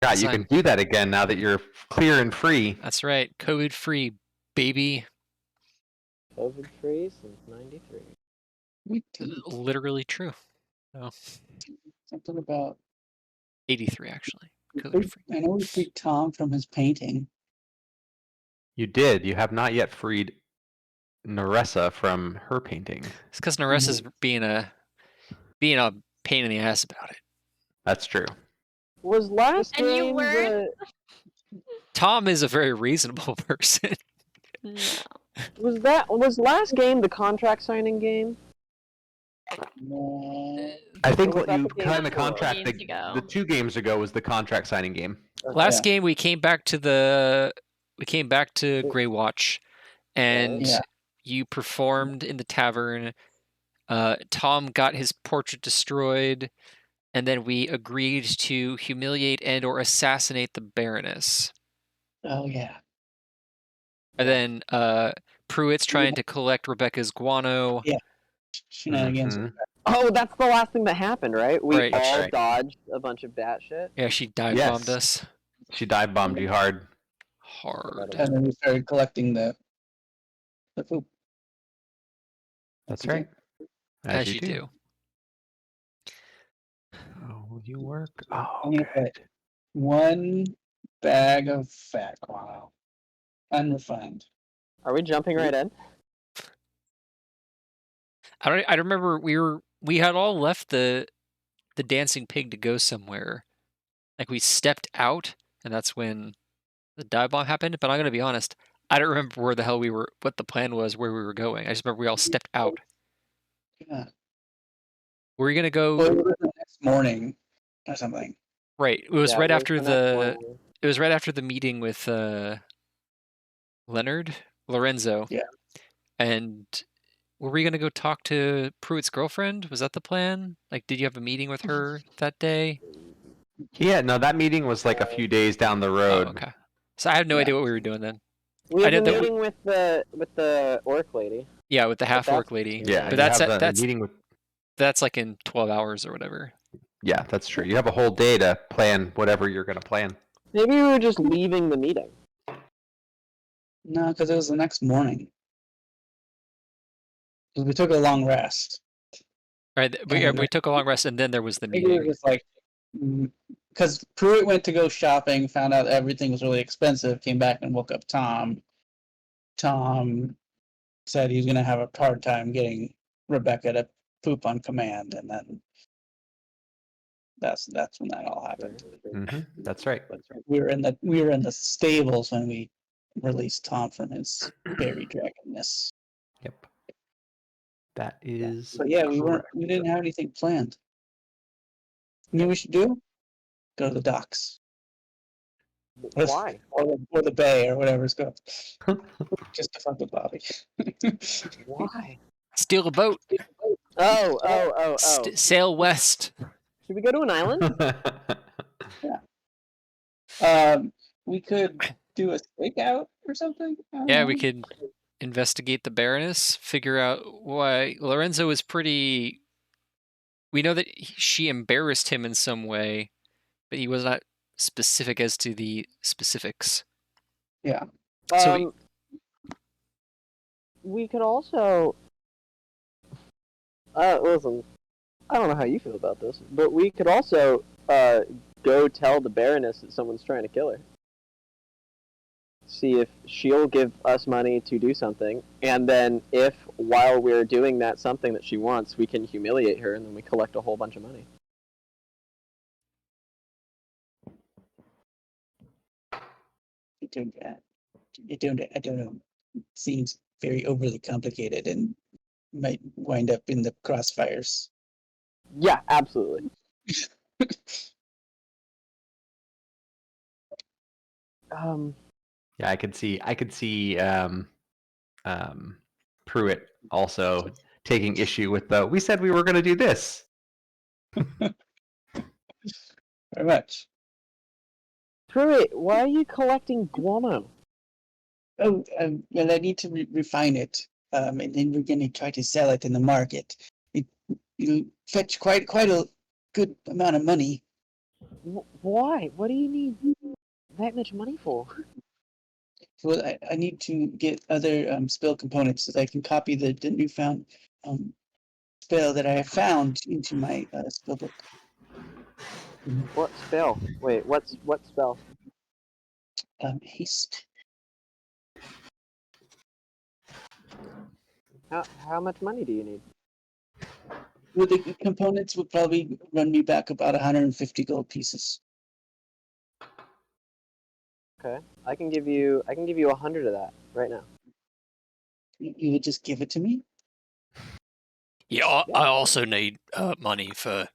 God, you can do that again now that you're clear and free. That's right. COVID free, baby. COVID free since '93. We didn't. Literally true. No, Something about. 83 actually. COVID free. I know we freed Tom from his painting. You did. You have not yet freed Naressa from her painting. It's because Naressa's being a pain in the ass about it. That's true. Was last And you game weren't? Tom is a very reasonable person. No. was last game the contract signing game? No. I think was what you that the kind of game before? contract Games ago. the 2 games ago was the contract signing game. Last game we came back to Grey Watch, and you performed in the tavern. Tom got his portrait destroyed, and then we agreed to humiliate and or assassinate the Baroness. Oh yeah. And then Pruitt's trying to collect Rebecca's guano. Yeah. Shenanigans. Oh, that's the last thing that happened, right? We Right. all dodged a bunch of bat shit. Yeah, she dive-bombed us. She dive-bombed you hard. Hard. And then we started collecting the poop. That's right. As you do. Oh, you work. Oh, Okay. good. 1 bag of fat guano. Unrefined. Are we jumping right in? I remember we had all left the dancing pig to go somewhere. Like we stepped out, and that's when the dive bomb happened. But I'm gonna be honest, I don't remember where the hell we were, what the plan was, where we were going. I just remember we all stepped out. Yeah. Were you gonna go? Well, it was the next morning or something. Right. It was right after next the. morning. It was right after the meeting with Lorenzo. Yeah. And were we gonna go talk to Pruitt's girlfriend? Was that the plan? Like, did you have a meeting with her that day? Yeah, no, that meeting was like a few days down the road. Oh, okay. So I have no idea what we were doing then. We I had a did that- meeting with the orc lady. Yeah, with the half orc that's- lady. Yeah, but you that's have the that's meeting with. that's like in 12 hours or whatever. Yeah, that's true. You have a whole day to plan whatever you're going to plan. Maybe we were just leaving the meeting. No, because it was the next morning. 'Cause we took a long rest. Right. We took a long rest, and then there was the Maybe it meeting. was like, because Pruitt went to go shopping, found out everything was really expensive, came back and woke up Tom. Tom said he was going to have a hard time getting Rebecca to poop on command, and then that's when that all happened. That's right. We were in the stables when we released Tom from his berry dragonness. Yep. That is. But yeah, we correct. didn't have anything planned. You know what we should do? Go to the docks. Why? Or the bay or whatever it's called. Just to fuck with Bobby. Why? Steal a boat. Oh. Sail west. Should we go to an island? We could do a stakeout or something. I don't Yeah, know. we could investigate the Baroness, figure out why Lorenzo was pretty. We know that she embarrassed him in some way, but he was not specific as to the specifics. Yeah. So we could also. Listen, I don't know how you feel about this, but we could also go tell the Baroness that someone's trying to kill her. See if she'll give us money to do something, and then if, while we're doing that something that she wants, we can humiliate her, and then we collect a whole bunch of money. You're doing that. I don't know. It seems very overly complicated and might wind up in the crossfires. Yeah, absolutely. Yeah, I could see Pruitt also taking issue with the. We said we were going to do this. Very much. Pruitt, why are you collecting guano? Oh, well, I need to refine it, and then we're going to try to sell it in the market. It'll fetch quite a good amount of money. Why? What do you need that much money for? Well, I need to get other spell components so that I can copy the newfound spell that I have found into my spell book. What spell? Wait, what spell? Haste. How much money do you need? Well, the components would probably run me back about 150 gold pieces. Okay, I can give you 100 of that right now. You would just give it to me? Yeah, I also need money for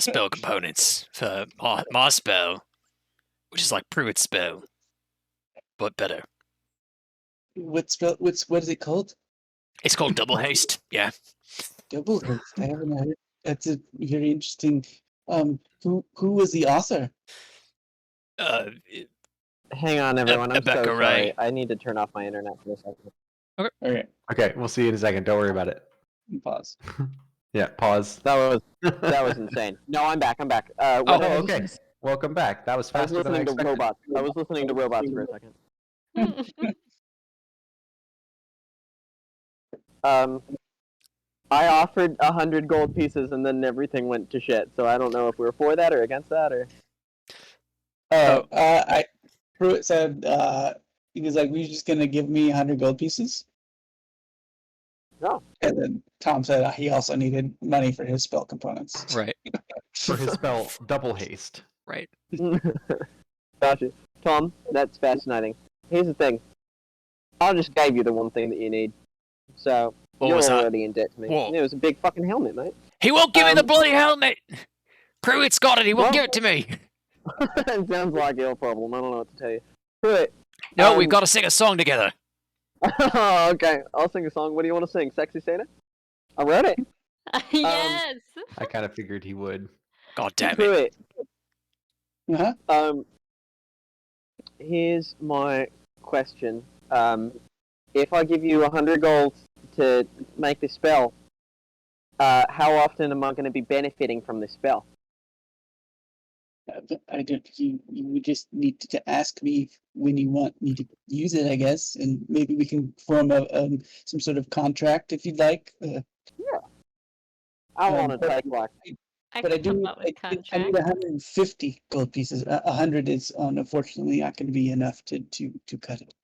spell components for my spell, which is like Pruitt's spell, but better. What spell? What is it called? It's called double haste. Yeah. Double haste. I haven't heard. That's a very interesting. Who was the author? Hang on, everyone. I'm so Rebecca sorry. Ray. I need to turn off my internet for a second. Okay, Okay, we'll see you in a second. Don't worry about it. pause. Yeah, pause. That was insane. No, I'm back. Oh, What- okay. Welcome back. That was I was faster than I listening to expected. robots. I was listening to robots for a second. I offered 100 gold pieces and then everything went to shit. So I don't know if we're for that or against that or. Pruitt said he was like, "We're just gonna give me 100 gold pieces." No. And then Tom said he also needed money for his spell components. Right. For his spell, double haste. Right. Gotcha. Tom, that's fascinating. Here's the thing. I just gave you the one thing that you need. So What you're was that? already in debt to me. What? It was a big fucking helmet, mate. He won't give me the Um, bloody helmet. Pruitt's got it. He won't Well- give it to me. It sounds like your problem. I don't know what to tell you. Pruitt. No, we've Um, got to sing a song together. Oh, okay. I'll sing a song. What do you want to sing? Sexy Santa? I wrote it. Yes. I kind of figured he would. God damn it. Pruitt. Uh-huh. Here's my question. If I give you 100 gold to make this spell, how often am I going to be benefiting from this spell? I don't. You would just need to ask me when you want me to use it, I guess, and maybe we can form a some sort of contract if you'd like. I Um, want to take like. I But I could do. come up with I need contract. 150 gold pieces. 100 is unfortunately not going to be enough to cut it.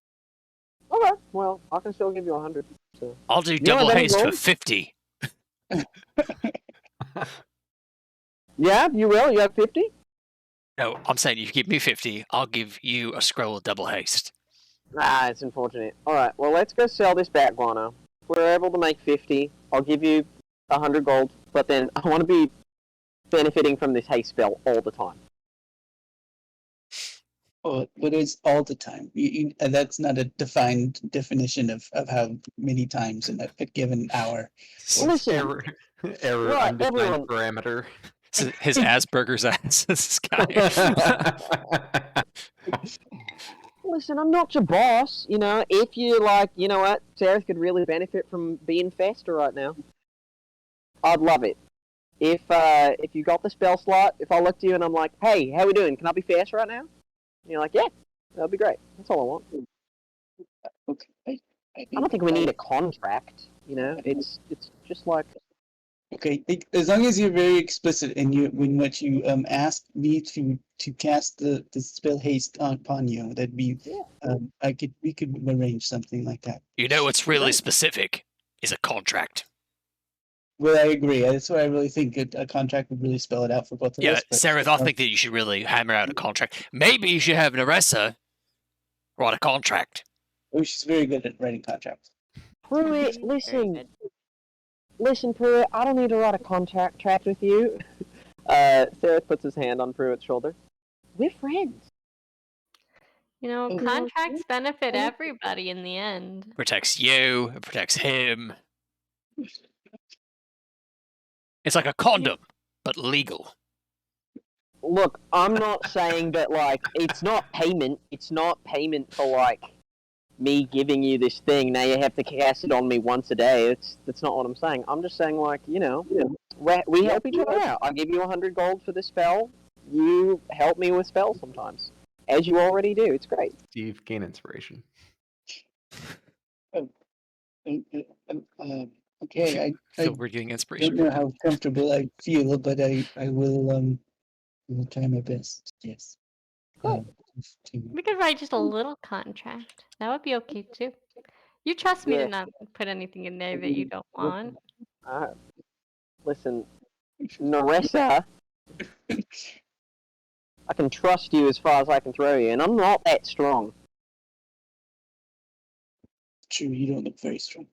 Okay, well, I can still give you 100. So. I'll do know double what that haste for involves? 50. Yeah, you will. You have 50. No, I'm saying if you give me 50, I'll give you a scroll of double haste. Ah, it's unfortunate. All right, well, let's go sell this bat guano. If we're able to make 50, I'll give you 100 gold. But then I want to be benefiting from this haste spell all the time. Oh, but it's all the time. That's not a defined definition of how many times in a given hour. Listen. Error Right, undefined everyone. parameter. His Asperger's ass. This guy. Listen, I'm not your boss. You know, if you like, you know what, Sareth could really benefit from being faster right now. I'd love it. If you got the spell slot, if I look to you and I'm like, hey, how we doing? Can I be fast right now? And you're like, yeah, that'd be great. That's all I want. Okay. I don't think we need a contract. You know, it's just like. Okay, as long as you're very explicit in when what you ask me to cast the spell haste upon you, that'd be we could arrange something like that. You know what's really specific is a contract. Well, I agree. That's what I really think. A contract would really spell it out for both of Yeah, us. but- Sareth, I think that you should really hammer out a contract. Maybe you should have Neressa write a contract. Oh, she's very good at writing contracts. Pruitt, Very listen. good. Listen, Pruitt, I don't need to write a contract with you. Sareth puts his hand on Pruitt's shoulder. We're friends. You know, Oh. contracts benefit everybody in the end. Protects you, it protects him. It's like a condom, but legal. Look, I'm not saying that, like, it's not payment. It's not payment for, like, me giving you this thing. Now you have to cast it on me once a day. That's not what I'm saying. I'm just saying, like, you know, we help each other out. I'll give you 100 gold for this spell. you help me with spells sometimes, as you already do. It's great. Steve, gain inspiration. Okay, I Feel we're getting don't inspiration. know how comfortable I feel, but I will try my best. Yes. Cool. We could write just a little contract. That would be okay too. You trust me Yeah. to not put anything in there that you don't want. Listen, Narissa, I can trust you as far as I can throw you, and I'm not that strong. True, you don't look very strong.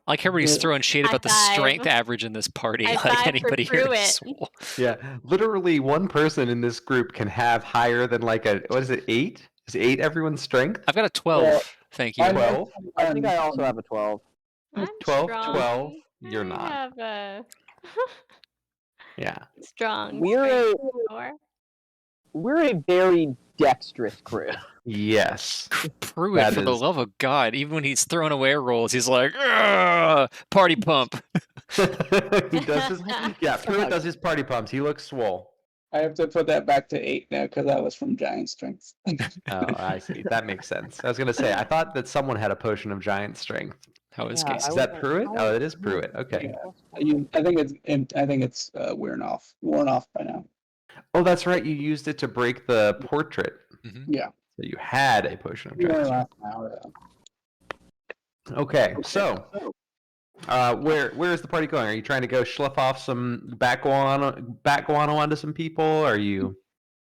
Like everybody's Yeah. throwing shade High about the five. strength average in this party. High Like five for anybody here Pruitt. is swole. Yeah, literally one person in this group can have higher than like a, what is it, 8? Is 8 everyone's strength? I've got a 12. Well, Thank you. I 12? I think I also have a 12. I'm 12, strong. 12, you're I not. have a Yeah. strong We're strength score. we're a very dexterous crew. Yes. Pruitt, That for the is- love of God, even when he's throwing away rolls, he's like, "Ugh, party pump." He does his, yeah, Pruitt does his party pumps. He looks swole. I have to put that back to 8 now because that was from giant strength. Oh, I see. That makes sense. I was going to say, I thought that someone had a potion of giant strength. How is Yeah, Casey? Is that Pruitt? Oh, it is Pruitt. Okay. I think it's worn off by now. Oh, that's right. You used it to break the portrait. Yeah. So you had a potion of We giant were strength. last hour though. Okay, so where is the party going? Are you trying to go schluff off some bat guano onto some people? Are you?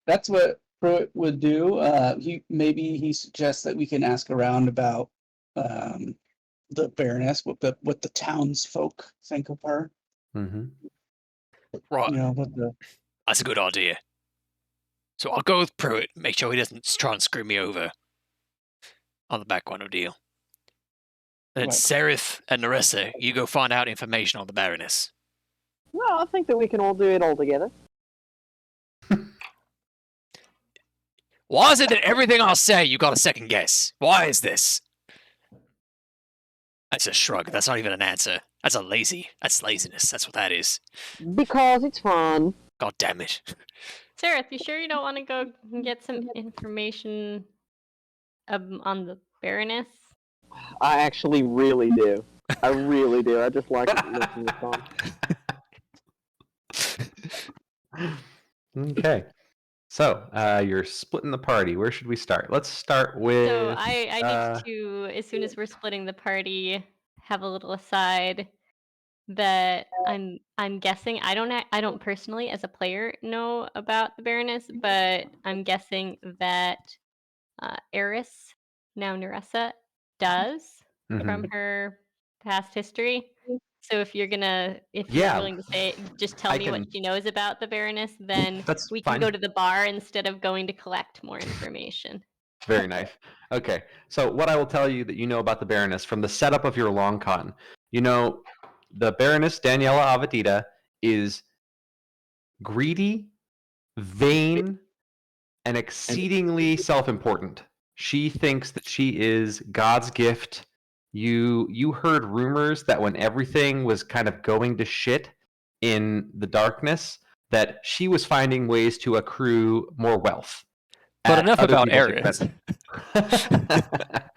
That's what Pruitt would do. He suggests that we can ask around about the Baroness, what the townsfolk think of her. Mm-hmm. Right. You know, what the That's a good idea. So I'll go with Pruitt, make sure he doesn't try and screw me over on the background deal. And then Right. Sareth and Narissa, you go find out information on the Baroness. No, I think that we can all do it all together. Why is it that everything I say you got a second guess? Why is this? That's a shrug. That's not even an answer. That's laziness. That's what that is. Because it's fun. God damn it. Sareth, you sure you don't want to go and get some information on the Baroness? I actually really do. I really do. I just like listening to songs. Okay. So you're splitting the party. Where should we start? Let's start with. So I need to, as soon as we're splitting the party, have a little aside that I'm guessing I don't personally as a player know about the Baroness, but I'm guessing that Eris, now Narissa, does from her past history. So if you're Yeah. willing to say, just tell I me can- what she knows about the Baroness, then That's we fine. can go to the bar instead of going to collect more information. Very nice. Okay, so what I will tell you that you know about the Baroness from the setup of your long con, you know, the Baroness Daniela Avadita is greedy, vain, and exceedingly self-important. She thinks that she is God's gift. You heard rumors that when everything was kind of going to shit in the darkness, that she was finding ways to accrue more wealth. But at enough other about people's Eris. expense.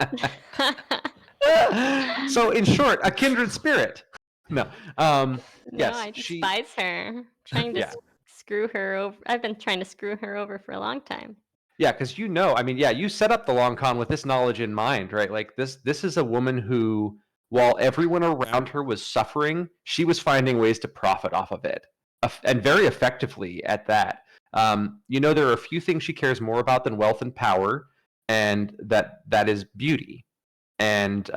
So, in short, a kindred spirit. No. Yes, No, I she- despise her. Trying to Yeah. screw her over. I've been trying to screw her over for a long time. Yeah, because you set up the long con with this knowledge in mind, right? Like this is a woman who, while everyone around her was suffering, she was finding ways to profit off of it, and very effectively at that. There are a few things she cares more about than wealth and power, and that is beauty. And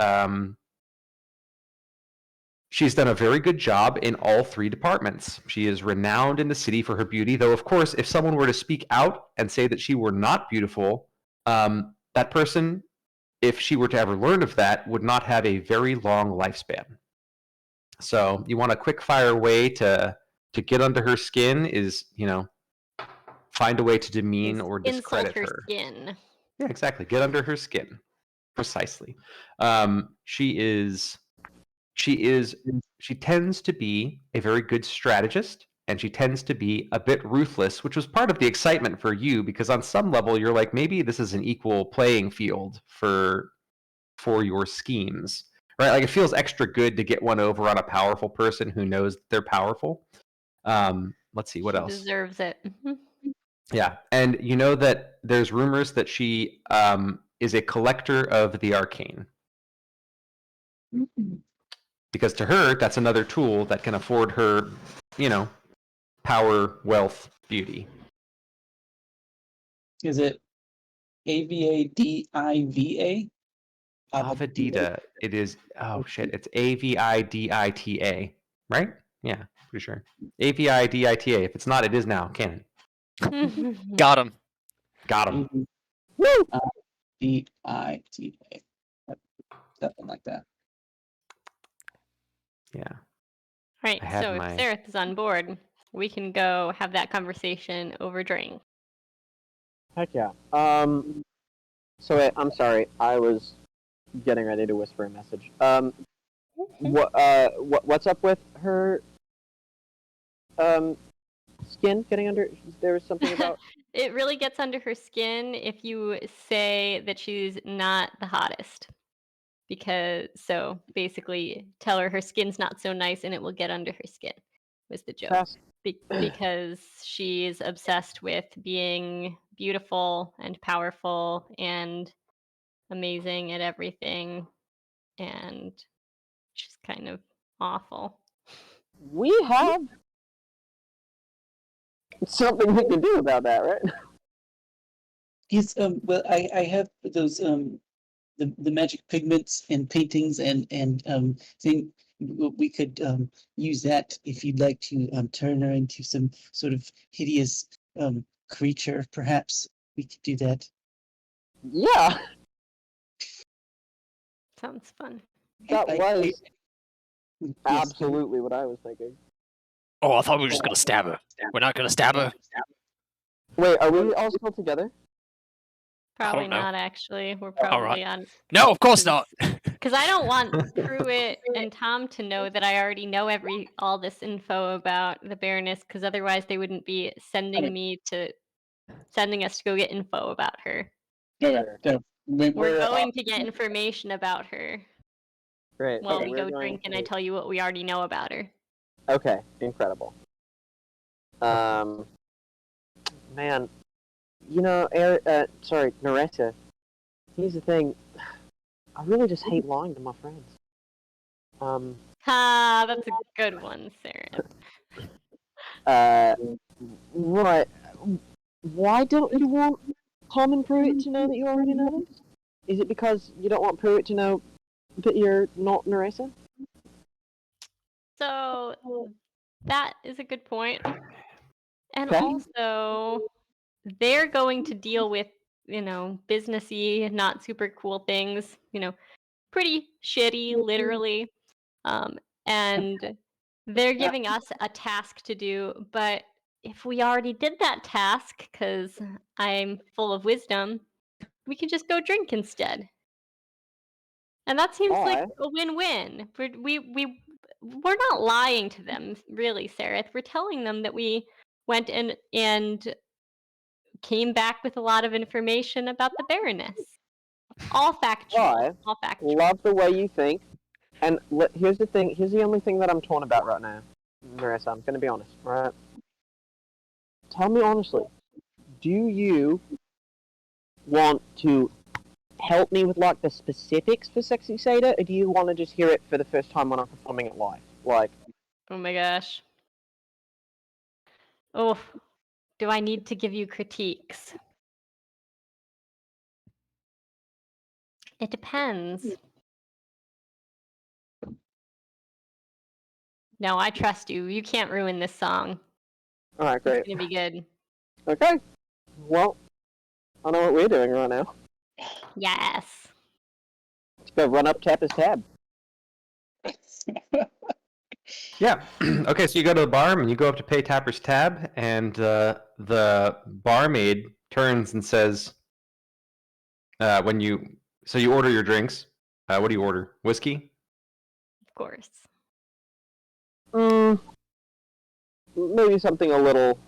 she's done a very good job in all 3 departments. She is renowned in the city for her beauty, though, of course, if someone were to speak out and say that she were not beautiful, that person, if she were to ever learn of that, would not have a very long lifespan. So you want a quick-fire way to get under her skin is, find a way to demean or discredit Insult her. her skin. Yeah, exactly. Get under her skin. Precisely. She is She tends to be a very good strategist, and she tends to be a bit ruthless, which was part of the excitement for you, because on some level you're like, maybe this is an equal playing field for your schemes, right? Like, it feels extra good to get one over on a powerful person who knows they're powerful. Let's see, what She else? deserves it. Yeah, and you know that there's rumors that she is a collector of the arcane, because to her, that's another tool that can afford her, power, wealth, beauty. Is it Avadiva? Avadita. It is. Oh shit! It's Avidita, right? Yeah, pretty sure. Avidita. If it's not, it is now. Canon. Got him. Got him. Woo! Avita. Something like that. Yeah. Right, I had so my- if Sareth is on board, we can go have that conversation over drink. Heck yeah. So wait, I'm sorry. I was getting ready to whisper a message. What's up with her skin getting under? There was something about. It really gets under her skin if you say that she's not the hottest. So basically tell her skin's not so nice and it will get under her skin, was the joke. Fast. Because she's obsessed with being beautiful and powerful and amazing at everything, and she's kind of awful. We have something we can do about that, right? Yes, well, I have those the magic pigments and paintings and thing. We could use that if you'd like to turn her into some sort of hideous creature. Perhaps we could do that. Yeah, Sounds fun. that was Yes, absolutely what I was thinking. Oh, I thought we were just gonna stab her. We're not gonna stab her. Wait, are we all still together? Probably don't know. not, actually. We're probably on. No, of course not. Because I don't want Pruitt and Tom to know that I already know all this info about the Baroness, because otherwise they wouldn't be sending us to go get info about her. We're going to get information about her Great. while okay, we we're go going drink, and I to- tell you what we already know about her. Okay, incredible. Man, Naretta. Here's the thing. I really just hate lying to my friends. Ha, that's a good one, Sarah. Right. Why don't you want Tom and Pruitt to know that you already know this? Is it because you don't want Pruitt to know that you're not Naressa? So that is a good point. And Okay. also, they're going to deal with, businessy, not super cool things, pretty shitty, literally. And they're giving us a task to do, but if we already did that task, because I'm full of wisdom, we could just go drink instead. And that seems like Why? a win-win. We're not lying to them, really, Sareth. We're telling them that we went in and came back with a lot of information about the Baroness. All factual. Why? All factual. Love the way you think. And here's the thing. Here's the only thing that I'm torn about right now, Marissa. I'm going to be honest, right? Tell me honestly. Do you want to help me with like the specifics for Sexy Satyr, or do you want to just hear it for the first time when I'm performing it live? Like, Oh my gosh. Oh, do I need to give you critiques? It depends. No, I trust you. You can't ruin this song. all right, great. It's gonna be good. Okay. Well, I know what we're doing right now. Yes. Let's go run up Tapper's tab. Yeah. Okay, so you go to the bar and you go up to pay Tapper's tab, and the barmaid turns and says, you order your drinks. What do you order? Whiskey? Of course. Maybe something a little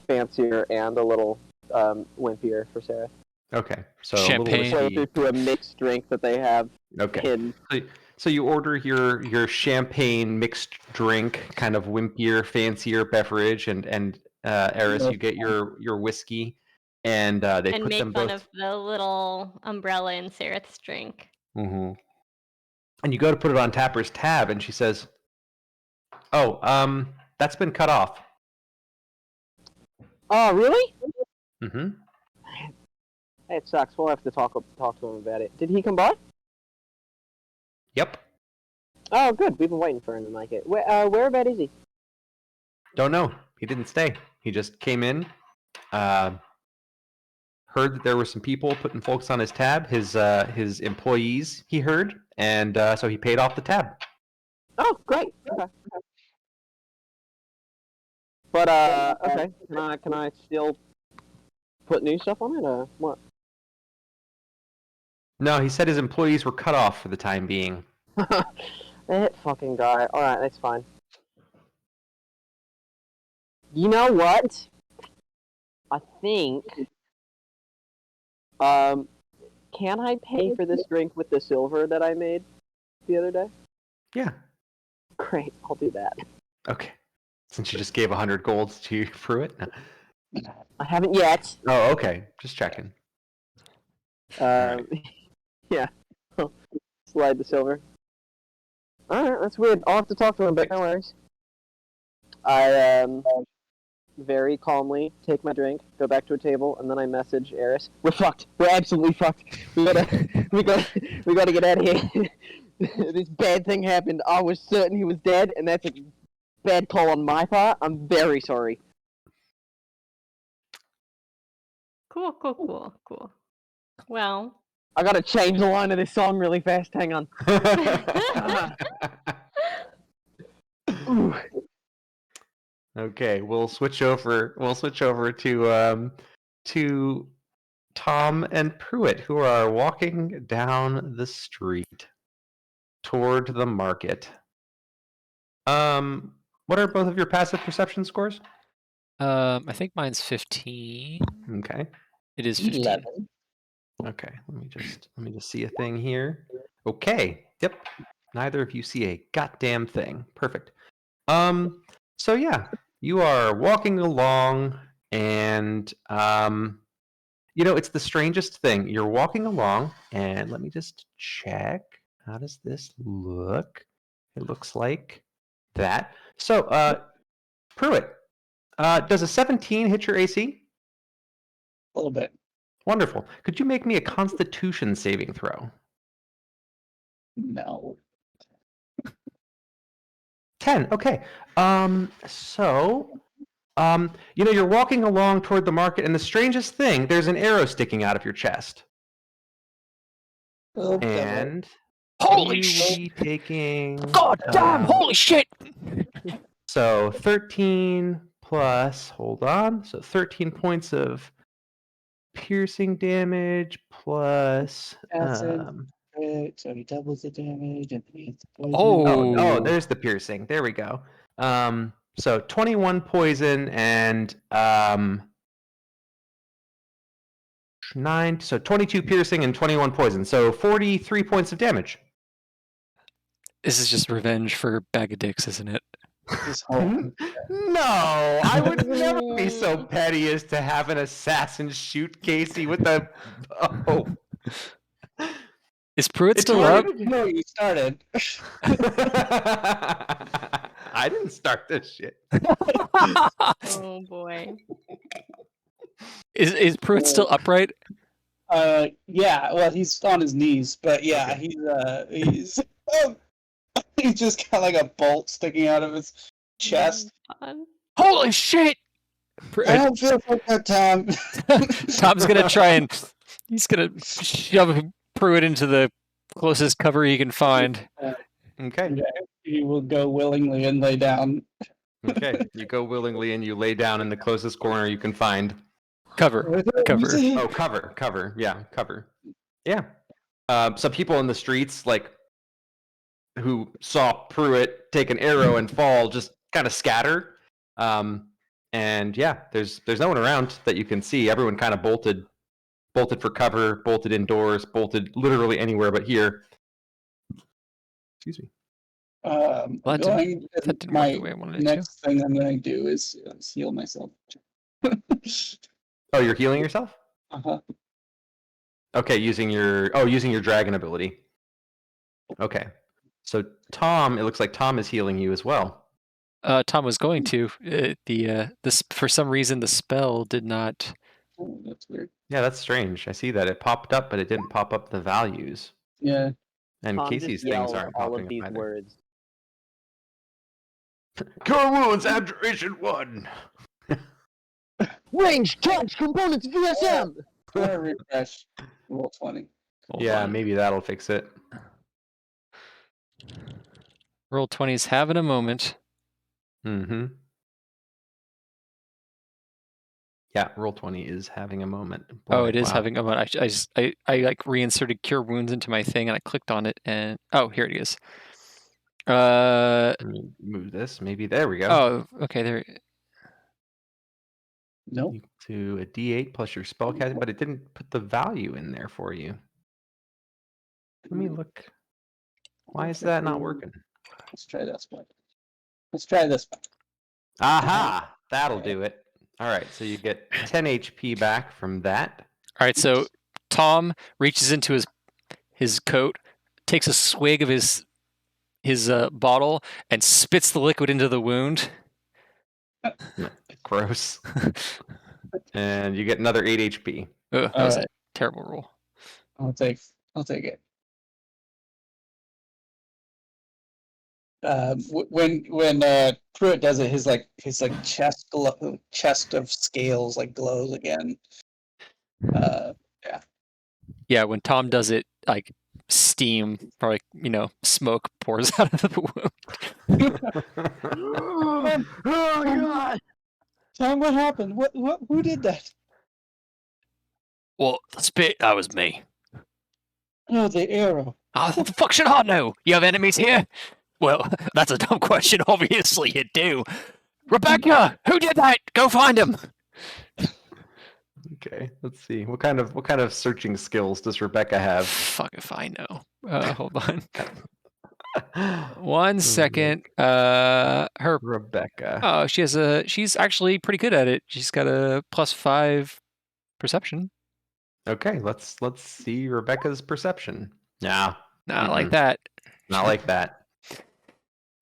fancier and a little wimpier for Sareth. Okay, so Champagne. a little whiskey. To a mixed drink that they have Okay. hidden. So you order your champagne mixed drink, kind of wimpier, fancier beverage, and Eris, you get your whiskey, and they And put make them fun both. of the little umbrella in Sareth's drink. Mm-hmm. And you go to put it on Tapper's tab, and she says, "Oh, that's been cut off." Oh, really? Mm-hmm. It sucks. We'll have to talk to him about it. Did he come by? Yep. Oh, good. We've been waiting for him to make it. Whereabout is he? Don't know. He didn't stay. He just came in, heard that there were some people putting folks on his tab, his employees, he heard, and so he paid off the tab. Oh, great. Okay. But okay. Can I still put new stuff on it, or what? No, he said his employees were cut off for the time being. That fucking guy. Alright, that's fine. You know what? I think... can I pay for this drink with the silver that I made the other day? Yeah. Great, I'll do that. Okay. Since you just gave 100 gold to Pruitt. I haven't yet. Oh, okay. Just checking. Yeah. Slide the silver. Alright, that's weird. I'll have to talk to him, but no worries. I very calmly take my drink, go back to a table, and then I message Eris. We're fucked. We're absolutely fucked. We gotta get out of here. This bad thing happened. I was certain he was dead, and that's a bad call on my part. I'm very sorry. Cool. Well, I gotta change the line of this song really fast. Hang on. Ooh. Okay, we'll switch over to Tom and Pruitt, who are walking down the street toward the market. What are both of your passive perception scores? I think mine's 15. Okay. It is 15. 11. Okay, let me just see a thing here. Okay. Yep. Neither of you see a goddamn thing. Perfect. So yeah, you are walking along and it's the strangest thing. You're walking along and let me just check. How does this look? It looks like that. So, Pruitt, does a 17 hit your AC? A little bit. Wonderful. Could you make me a Constitution saving throw? No. 10. Okay. You're walking along toward the market, and the strangest thing, there's an arrow sticking out of your chest. Oh, And Holy you shit! will be taking. God damn! Holy shit! So 13 plus. Hold on. So 13 points of piercing damage plus. Acid. So he doubles the damage and he hits the poison. Oh, there's the piercing. There we go. So 21 poison and 9. So 22 piercing and 21 poison. So 43 points of damage. This is just revenge for Bag of Dicks, isn't it? This whole No, I would never be so petty as to have an assassin shoot Casey with a. Oh. Is Pruitt It's still hard up? No, you started. I didn't start this shit. oh boy. Is Pruitt still upright? Yeah. Well, he's on his knees, but yeah, Okay. he's just got like a bolt sticking out of his chest. Fun. Holy shit! I don't feel like that, Tom. Tom's gonna try and he's gonna shove Pruitt into the closest cover he can find. Okay. He will go willingly and lay down. Okay. You go willingly and you lay down in the closest corner you can find. Cover. Oh, cover. Yeah, cover. Yeah. Some people in the streets, like, who saw Pruitt take an arrow and fall just kind of scatter. And yeah, there's no one around that you can see. Everyone kind of bolted for cover, bolted indoors, bolted literally anywhere but here. Excuse me. Well, that Going, didn't work my the way I wanted it next thing I'm going to do is heal myself. Oh, you're healing yourself? Uh-huh. Okay, using your dragon ability. Okay. So Tom, it looks like Tom is healing you as well. Tom was going to. This for some reason the spell did not. Oh, that's weird. Yeah, that's strange. I see that it popped up, but it didn't pop up the values. Yeah. And Tom Casey's just things yelled aren't all popping of these up either. words. Cure wounds, abjuration 1. Range, touch, components, VSM. I'm gonna refresh roll 20. Hold Yeah, on. maybe that'll fix it. Roll 20's having a moment. Mm-hmm. Yeah, roll 20 is having a moment. Oh, Boy, it is wow. having a moment. I like reinserted cure wounds into my thing and I clicked on it and here it is. Let me move this. Maybe there we go. Oh, okay, there. Nope. Equal to a D8 plus your spell casting, but it didn't put the value in there for you. Let me look. Why is that not working? Let's try this one. Let's try this one. Aha! That'll do it. All right, so you get 10 HP back from that. All right, so Tom reaches into his coat, takes a swig of his bottle, and spits the liquid into the wound. Gross. And you get another 8 HP. That was a terrible roll. I'll take it. When Pruitt does it, his chest of scales like glows again. Yeah, when Tom does it, like steam, probably smoke pours out of the wound. Oh God! Tom, what happened? Who did that? Well, the spit, that was me. Oh, the arrow. Oh, what the fuck should I know? You have enemies here? Well, that's a dumb question. Obviously you do. Rebecca, who did that? Go find him. Okay, let's see. What kind of searching skills does Rebecca have? Fuck if I know. Hold on. 1 second. Her. Rebecca. Oh, she's actually pretty good at it. She's got a +5 perception. Okay, let's see Rebecca's perception. No, Not like that. not like that.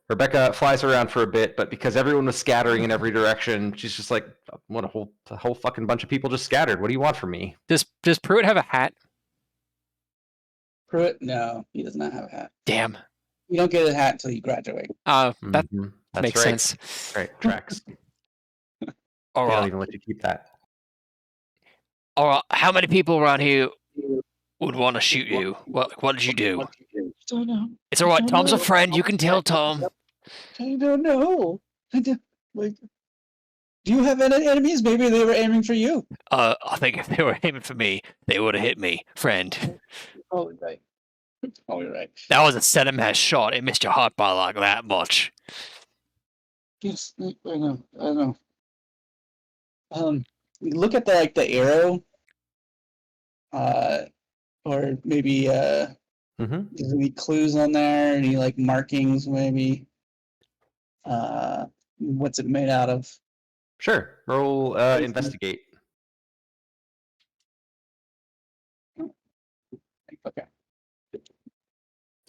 Rebecca flies around for a bit, but because everyone was scattering in every direction, she's just like, "What a whole fucking bunch of people just scattered. What do you want from me?" Does Pruitt have a hat? Pruitt? No, he does not have a hat. Damn. You don't get a hat until you graduate. That Mhm. That's makes right. sense. Right, tracks. All They don't right. even let you keep that. All right. How many people around here would want to shoot you? What did you do? I don't know. It's all right. Tom's a friend. You can tell Tom. I don't know. Do you have any enemies? Maybe they were aiming for you. I think if they were aiming for me, they would have hit me, friend. Oh, right. Oh, you're right. That was a centimeter shot. It missed your heart by like that much. Yes, I know. Look at the arrow. Or maybe there's any clues on there? Any markings maybe? What's it made out of? Sure. Roll investigate. Okay.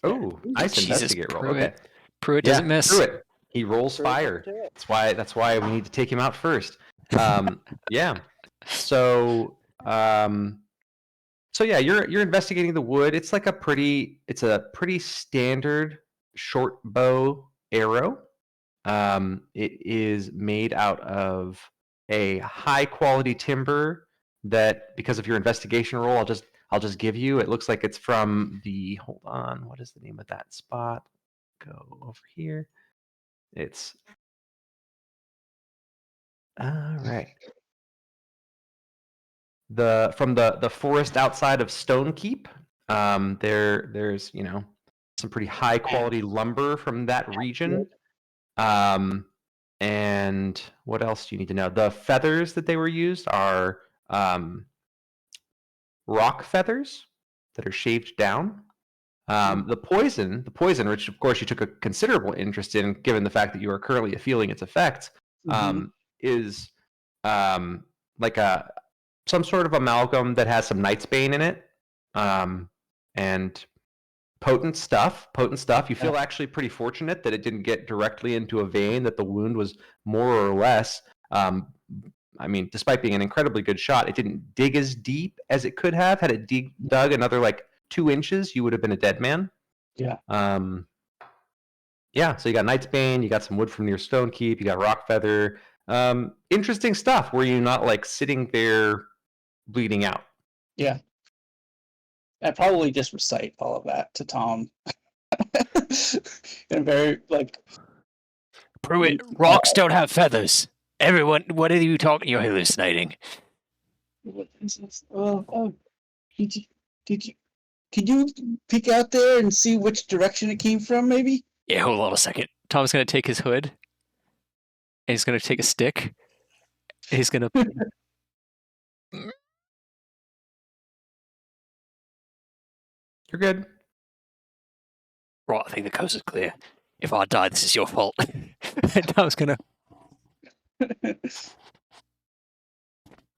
Oh, nice Jesus, investigate roll. Pruitt. Okay. Pruitt doesn't miss. Pruitt. He rolls fire. That's why we need to take him out first. Yeah. So yeah, you're investigating the wood. It's like a pretty standard short bow arrow. It is made out of a high quality timber that, because of your investigation roll, I'll just give you. It looks like it's from hold on, what is the name of that spot? Go over here. It's all right. From the forest outside of Stonekeep. There's some pretty high quality lumber from that region. And what else do you need to know? The feathers that they were used are rock feathers that are shaved down. The poison, which of course you took a considerable interest in, given the fact that you are currently feeling its effects, is like some sort of amalgam that has some Nightsbane in it, and potent stuff. You feel actually pretty fortunate that it didn't get directly into a vein, that the wound was more or less, I mean, despite being an incredibly good shot, it didn't dig as deep as it could have. Had it dug another like 2 inches, you would have been a dead man. Yeah. Yeah, so you got Nightsbane, you got some wood from near Stone Keep, you got rock feather. Interesting stuff. Were you not like sitting there bleeding out? Yeah. I probably just recite all of that to Tom. And very like Pruitt, rocks don't have feathers. Everyone, what are you talking? You're hallucinating. what is this? Could you peek out there and see which direction it came from, maybe? Yeah, hold on a second. Tom's gonna take his hood, and he's gonna take a stick, and he's gonna. You're good. Right, I think the coast is clear. If I die, this is your fault. And Tom's gonna.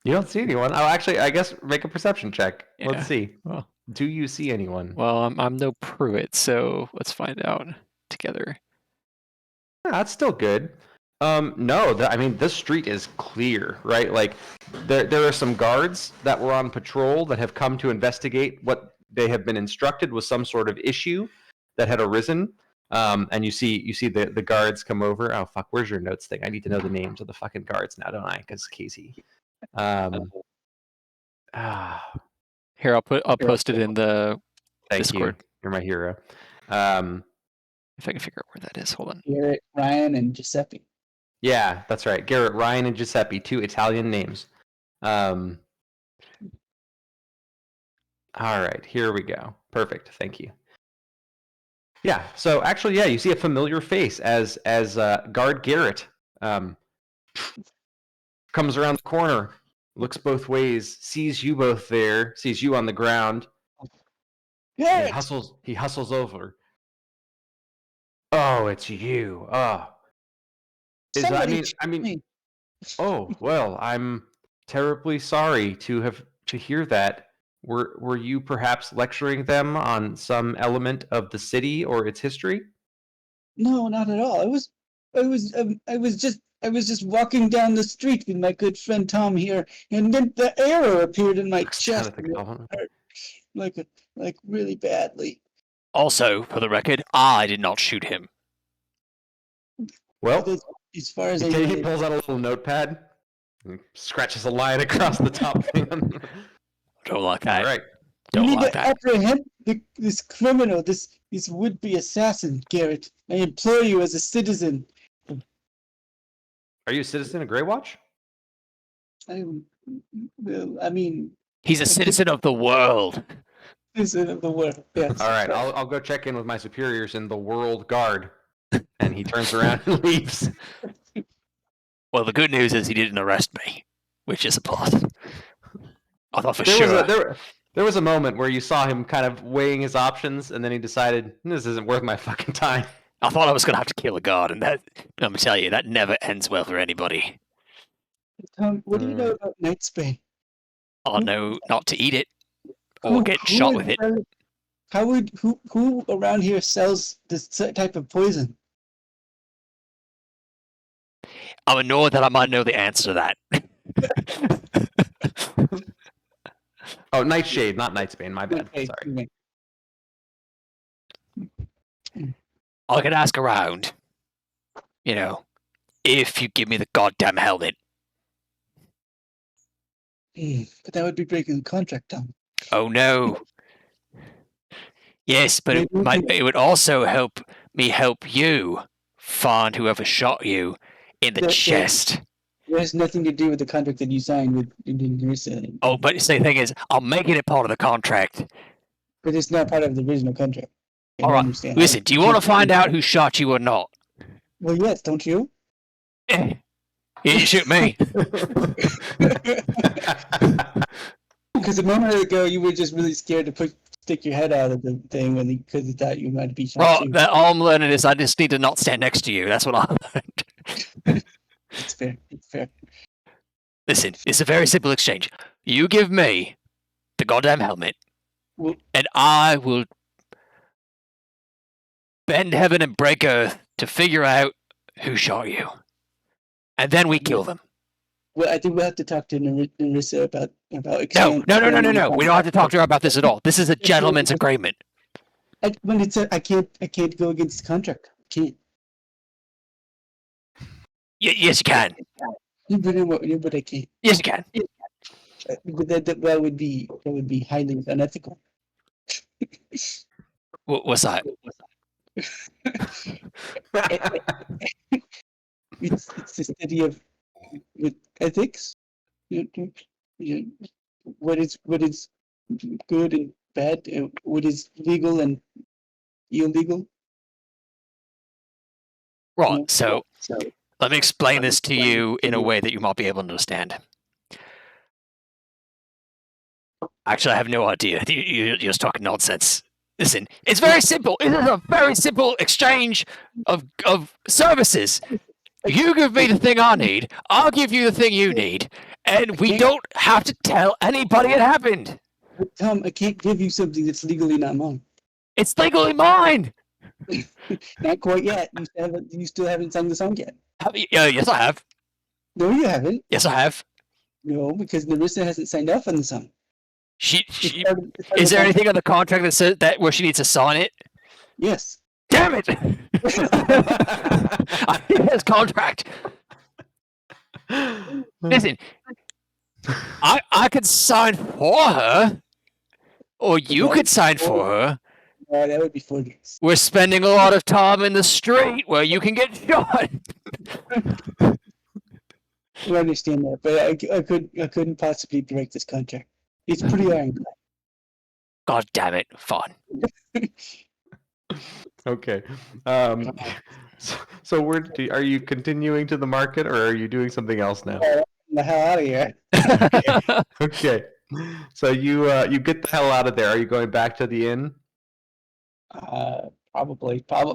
You don't see anyone. Oh, actually, I guess make a perception check. Yeah. Let's see. Well, Do you see anyone? well, I'm no Pruitt, so let's find out together. Yeah, that's still good. No, I mean, this street is clear, right? Like, there are some guards that were on patrol that have come to investigate what they have been instructed was some sort of issue that had arisen. And you see the guards come over. Oh fuck, where's your notes thing? I need to know the names of the fucking guards now, don't I? Because Casey. Here, I'll post it in the Thank Discord. you. You're my hero. If I can figure out where that is. Hold on. Garrett, Ryan, and Giuseppe. Yeah, that's right. Garrett, Ryan, and Giuseppe, 2 Italian names. All right, here we go. Perfect. Thank you. Yeah. So actually, yeah, you see a familiar face as Guard Garrett comes around the corner, looks both ways, sees you both there, sees you on the ground. Garrett! He hustles over. Oh, it's you. Oh. Somebody I mean. Oh well, I'm terribly sorry to hear that. Were you perhaps lecturing them on some element of the city or its history? No, not at all. I was just walking down the street with my good friend Tom here, and then the arrow appeared in my chest, and it hurt, like really badly. Also, for the record, I did not shoot him. Well, As far as he pulls out a little notepad and scratches a line across the top thing. Don't like that. All right. you Don't need like to that. apprehend this criminal, this would-be assassin, Garrett. I implore you as a citizen. Are you a citizen of Greywatch? I mean, He's a citizen of the world. citizen of the world. Yes. All right, I'll go check in with my superiors in the World Guard. And he turns around and leaves. Well, the good news is he didn't arrest me, which is a plus. I thought for sure. There was a moment where you saw him kind of weighing his options, and then he decided, this isn't worth my fucking time. I thought I was going to have to kill a guard, and that, let me tell you, that never ends well for anybody. Tom, what do you know about Nightsbane? I know not to eat it or get shot with it. Who around here sells this type of poison? I'm annoyed that I might know the answer to that. Oh, Nightshade, not Nightsbane. My bad. Okay, Sorry. I could ask around, if you give me the goddamn helmet. But that would be breaking the contract, Tom. Oh no. Yes, but it would also help me help you find whoever shot you in the chest. It has nothing to do with the contract that you signed with Indian. Oh, but the thing is, I'm making it part of the contract. But it's not part of the original contract. can All right, understand. listen, do you want to find out who shot you or not? Well, yes, don't you? Eh, you didn't shoot me. Because a moment ago, you were just really scared to stick your head out of the thing because you thought you might be shot Well, too. all I'm learning is I just need to not stand next to you. That's what I learned. It's fair. It's fair. Listen, it's a very simple exchange. You give me the goddamn helmet, Well, and I will bend heaven and break earth to figure out who shot you. And then we kill them. well, I think we'll have to talk to Narissa about No. exchange. We don't have to talk to her about this at all. This is a gentleman's agreement. When it's I can't go against the contract. Can't. Yes, you can. But I can't. Yes, you can. But that would be highly unethical. What's that? It's the study of with ethics. What is good and bad, and what is legal and illegal. Right, so let me explain this to you in a way that you might be able to understand. Actually, I have no idea. You're just talking nonsense. Listen, it's very simple. It is a very simple exchange of services. You give me the thing I need, I'll give you the thing you need, and we don't have to tell anybody it happened. Tom, I can't give you something that's legally not mine. It's legally mine. Not quite yet. You still haven't sung the song yet. Yes, I have. No, you haven't. Yes, I have. No, because Narissa hasn't signed off on the song. Is there anything on the contract that says that where she needs to sign it? Yes. Damn it! I need his contract. Listen, I could sign for her, or you could sign for her. Oh, that would be funny. We're spending a lot of time in the street where you can get shot. I understand that, but I couldn't possibly break this contract. It's pretty ironclad. God damn it! Fine. Okay. So are you continuing to the market, or are you doing something else now? The hell out of here. Okay. So you get the hell out of there. Are you going back to the inn? Probably follow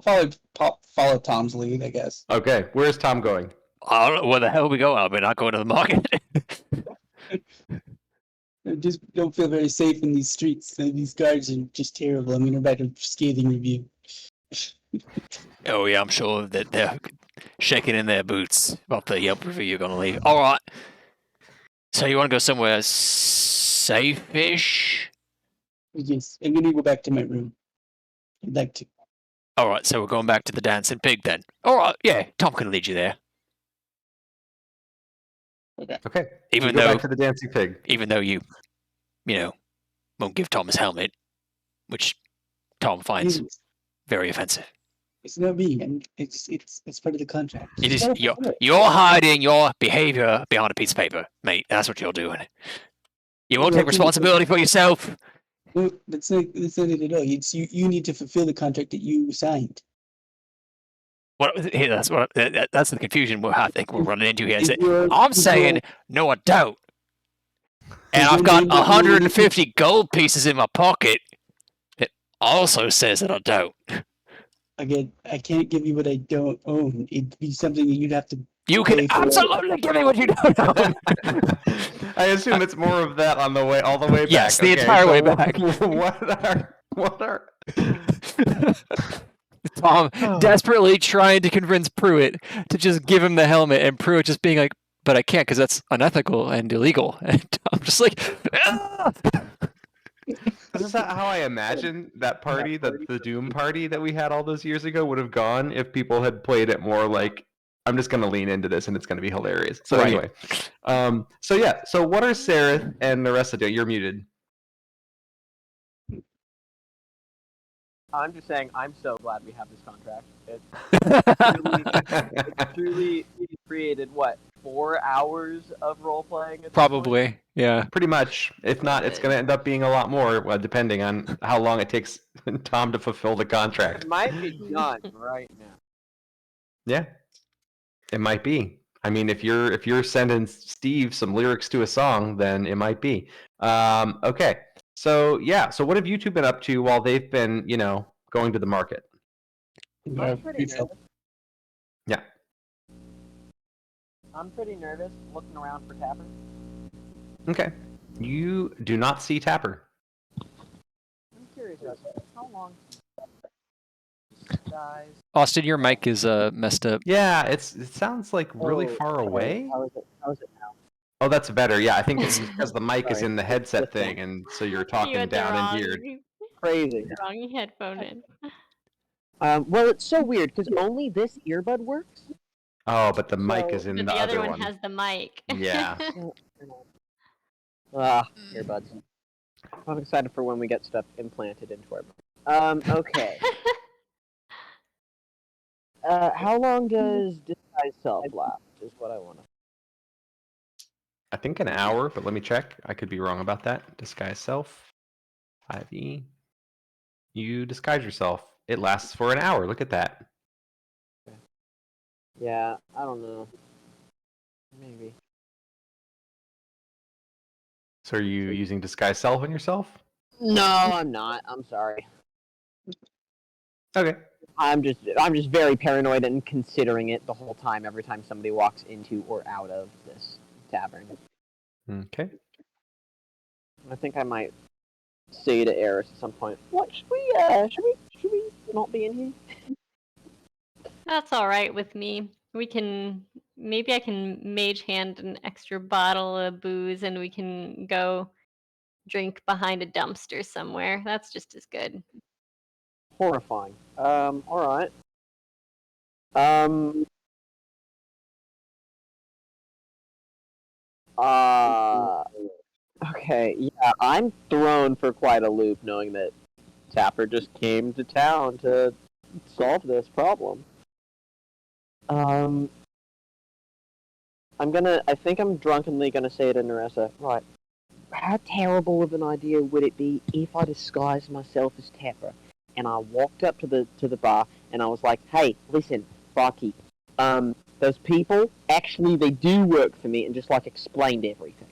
Tom's lead, I guess. Okay. Where's Tom going? I don't know where the hell we go. We're not going to the market. I just don't feel very safe in these streets. These guards are just terrible. I'm gonna write a scathing review. Oh yeah, I'm sure that they're shaking in their boots about the Yelp review you're gonna leave. All right. So you want to go somewhere safe-ish? Yes, I'm gonna go back to my room. I'd like to. All right. So we're going back to the Dancing Pig then. All right. Yeah, Tom can lead you there. Okay. Even go though back to the dancing pig. Even though you won't give Tom his helmet, which Tom finds very offensive. It's not me, and it's part of the contract. It is you're hiding your behavior behind a piece of paper, mate. That's what you're doing. You won't take responsibility for yourself. No, that's not it at all. It's you need to fulfill the contract that you signed. That's the confusion I think we're running into here. I'm saying no, I don't. And I've got 150 gold pieces in my pocket. It also says that I don't. Again, I can't give you what I don't own. It'd be something that you'd have to. You can absolutely give me what you don't own. I assume it's more of that on the way, all the way back. Yes, the entire way back. What are? Tom desperately trying to convince Pruitt to just give him the helmet, and Pruitt just being like, "But I can't because that's unethical and illegal." And I'm just like, "Ah!" This is how I imagine that party, the Doom party that we had all those years ago, would have gone if people had played it more like, I'm just going to lean into this and it's going to be hilarious. So anyway, so what are Sareth and the rest of it? You're muted. I'm just saying, I'm so glad we have this contract. It's truly created what 4 hours of role playing. Probably, yeah. Pretty much. If not, it's going to end up being a lot more, depending on how long it takes Tom to fulfill the contract. It might be done right now. Yeah, it might be. I mean, if you're sending Steve some lyrics to a song, then it might be. Okay. So yeah. So what have you two been up to while they've been, going to the market? I'm pretty nervous. Yeah. I'm pretty nervous looking around for Tapper. Okay. You do not see Tapper. I'm curious about how long guys. Austin, your mic is messed up. Yeah, it sounds like really far away. How is it now? Oh, that's better. Yeah, I think it's because the mic is Sorry. in the headset Listen. thing, and so you're You talking had the down wrong, in here. Crazy. wrong headphone in. Well, it's so weird because only this earbud works. Oh, but the mic is in But the the other other one has the mic. Yeah. Earbuds. I'm excited for when we get stuff implanted into our. Okay. How long does disguise self last? Is what I want to. I think an hour, but let me check. I could be wrong about that. Disguise self. 5e. You disguise yourself. It lasts for an hour. Look at that. Yeah, I don't know. Maybe. So are you using disguise self on yourself? No, I'm not. I'm sorry. Okay. I'm just very paranoid and considering it the whole time every time somebody walks into or out of this tavern. Okay. I think I might say to Eris at some point, "What should we not be in here?" That's all right with me. Maybe I can mage hand an extra bottle of booze and we can go drink behind a dumpster somewhere. That's just as good. Horrifying. All right. Okay, yeah, I'm thrown for quite a loop knowing that Tapper just came to town to solve this problem. I think I'm drunkenly gonna say to Nerissa, right, how terrible of an idea would it be if I disguised myself as Tapper and I walked up to the bar and I was like, hey, listen, barkeep, those people, actually they do work for me, and just like explained everything.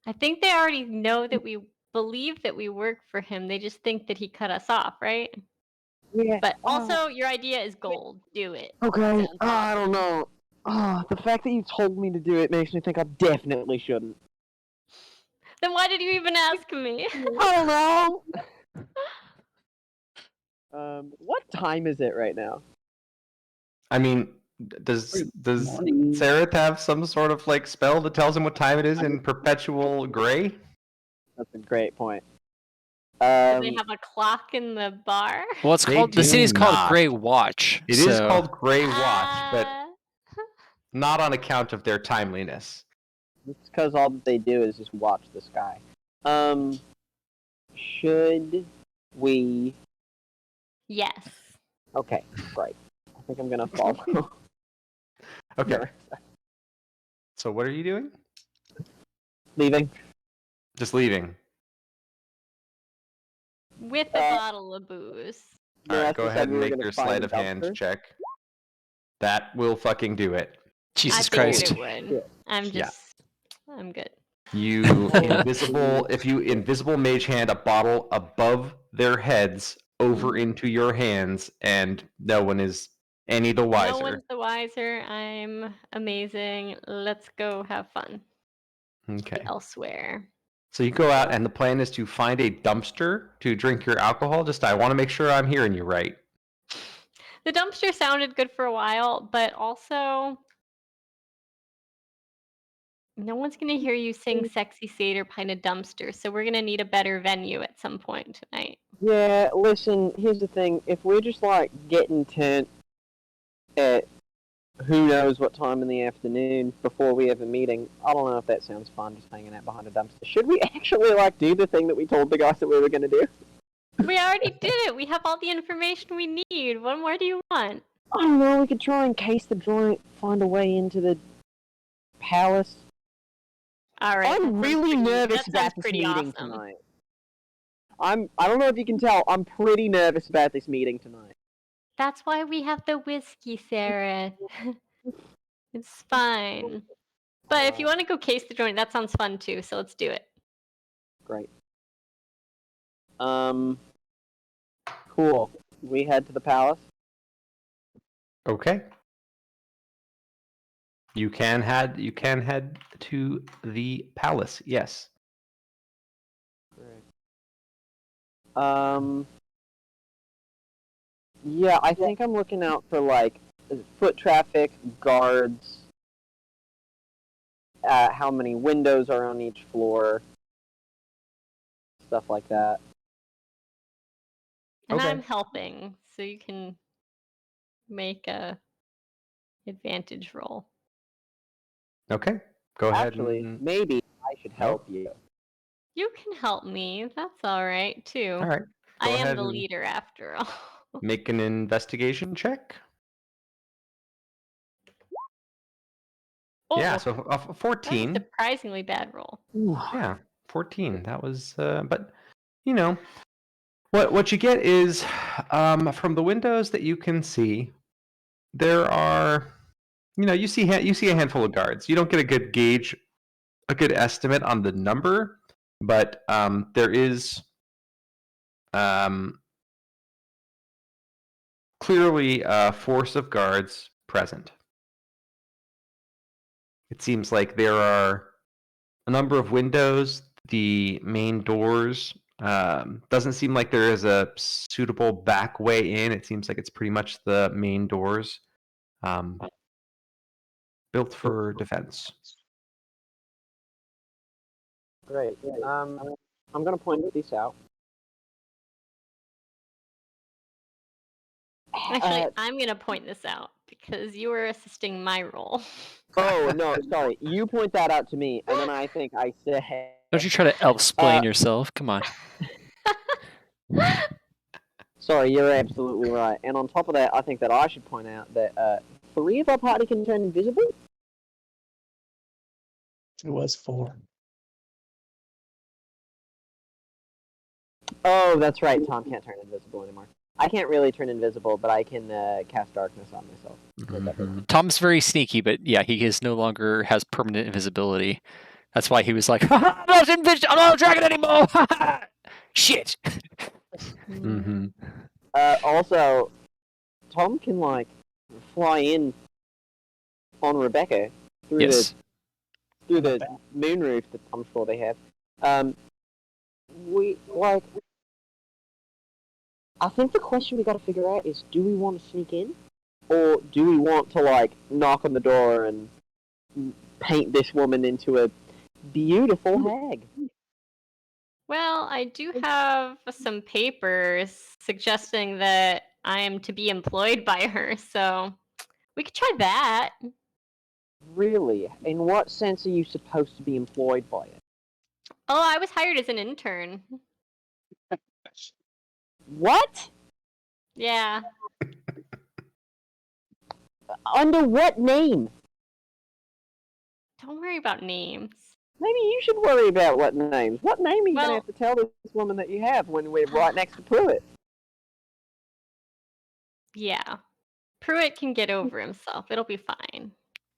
I think they already know that we believe that we work for him. They just think that he cut us off, right? Yeah. But also, your idea is gold. Do it. Okay. Sounds I don't awesome. know. The fact that you told me to do it makes me think I definitely shouldn't. Then why did you even ask me? I don't know. What time is it right now? I mean, does Morning. Sareth have some sort of like spell that tells him what time it is in perpetual gray? That's a great point. Do they have a clock in the bar? Well, it's They called the do city's called not. Grey Watch. It is so- called Gray Watch, but Uh, not on account of their timeliness. It's because all that they do is just watch the sky. Should we? yes. Okay, great. I think I'm gonna follow. Okay. So what are you doing? Leaving. Just leaving. With a bottle of booze. All right, Nerissa go said ahead we and were make gonna your find sleight a of hand dumpster. check. That will fucking do it. Jesus I Christ. figured it would. Yeah. I'm good. You if you invisible mage hand a bottle above their heads over into your hands, and no one is any the wiser. No one's the wiser. I'm amazing. Let's go have fun Okay. elsewhere. So you go out, and the plan is to find a dumpster to drink your alcohol. I want to make sure I'm hearing you right. The dumpster sounded good for a while, but also no one's gonna hear you sing "Sexy Satyr" behind a dumpster, so we're gonna need a better venue at some point tonight. Yeah, listen, here's the thing. If we're just like getting tent at who knows what time in the afternoon before we have a meeting, I don't know if that sounds fun, just hanging out behind a dumpster. Should we actually like do the thing that we told the guys that we were gonna do? We already did it. We have all the information we need. What more do you want? I don't know, we could try and case the joint, find a way into the palace. All right. I'm really nervous about this pretty meeting awesome. tonight. I don't know if you can tell, I'm pretty nervous about this meeting tonight. That's why we have the whiskey, Sareth. It's fine. But if you want to go case the joint, that sounds fun too. So let's do it. Great. Cool. We head to the palace. Okay. You can head to the palace. Yes. Yeah, I think I'm looking out for like foot traffic, guards, how many windows are on each floor, stuff like that. And Okay. I'm helping, so you can make a advantage roll. Okay. Go ahead. Actually, And... maybe I should help you. You can help me. That's all right too. All right. I Go am ahead the and leader after all. make an investigation check. Oh, Yeah. So that was a 14. surprisingly bad roll. Yeah, 14. That was, but you know, what you get is, from the windows that you can see, there are, you see a handful of guards. You don't get a good gauge, a good estimate on the number, but there is clearly a force of guards present. It seems like there are a number of windows. The main doors doesn't seem like there is a suitable back way in. It seems like it's pretty much the main doors built for defense. Great. I'm gonna point this out. Actually, I'm gonna point this out because you were assisting my role. Oh no, sorry. You point that out to me, and then I think I said. Don't you try to explain yourself. Come on. Sorry, you're absolutely right. And on top of that, I think that I should point out that 3 of our party can turn invisible. It was 4. Oh, that's right. Tom can't turn invisible anymore. I can't really turn invisible, but I can cast darkness on myself. Mm-hmm. Tom's very sneaky, but yeah, he is no longer has permanent invisibility. That's why he was like, I'm not a dragon anymore! Shit! Mm-hmm. Also, Tom can like fly in on Rebecca through Yes. the moon roof that I'm sure they have. We like. I think the question we got to figure out is: do we want to sneak in, or do we want to like knock on the door and paint this woman into a beautiful hag? Well, I do have some papers suggesting that I am to be employed by her, so we could try that. Really? In what sense are you supposed to be employed by it? Oh, I was hired as an intern. What? Yeah. Under what name? Don't worry about names. Maybe you should worry about what names. What name are you going to Well- have to tell this woman that you have when we're right next to Pruitt? Yeah. Pruitt can get over himself. It'll be fine.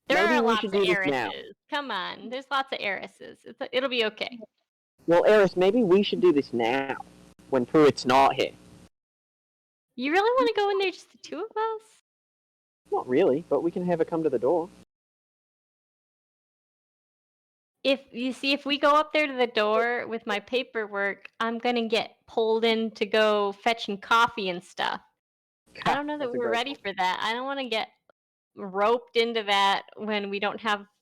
There Maybe are we lots should of do this now. heiresses. Come on. There's lots of heiresses. It'll be okay. Well, Eris, maybe we should do this now, when Pruitt's not here. You really want to go in there, just the 2 of us? Not really, but we can have her come to the door. If we go up there to the door with my paperwork, I'm gonna get pulled in to go fetching coffee and stuff. I don't know that That's a we're great ready point. for that. I don't want to get roped into that when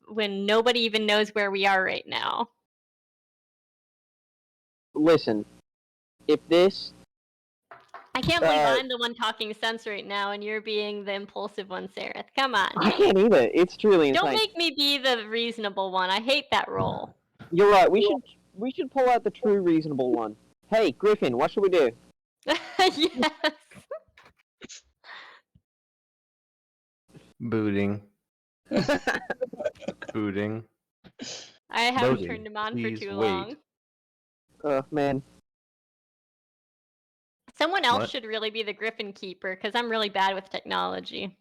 when nobody even knows where we are right now. Listen, if this... I can't believe I'm the one talking sense right now, and you're being the impulsive one, Sareth. Come on. I can't either. It's truly insane. Don't make me be the reasonable one. I hate that role. You're right. We should pull out the true reasonable one. Hey, Griffin, what should we do? Yes. Booting. I haven't Loading. turned him on Please for too wait. long. Oh man. Someone else What? should really be the Griffin Keeper, because I'm really bad with technology.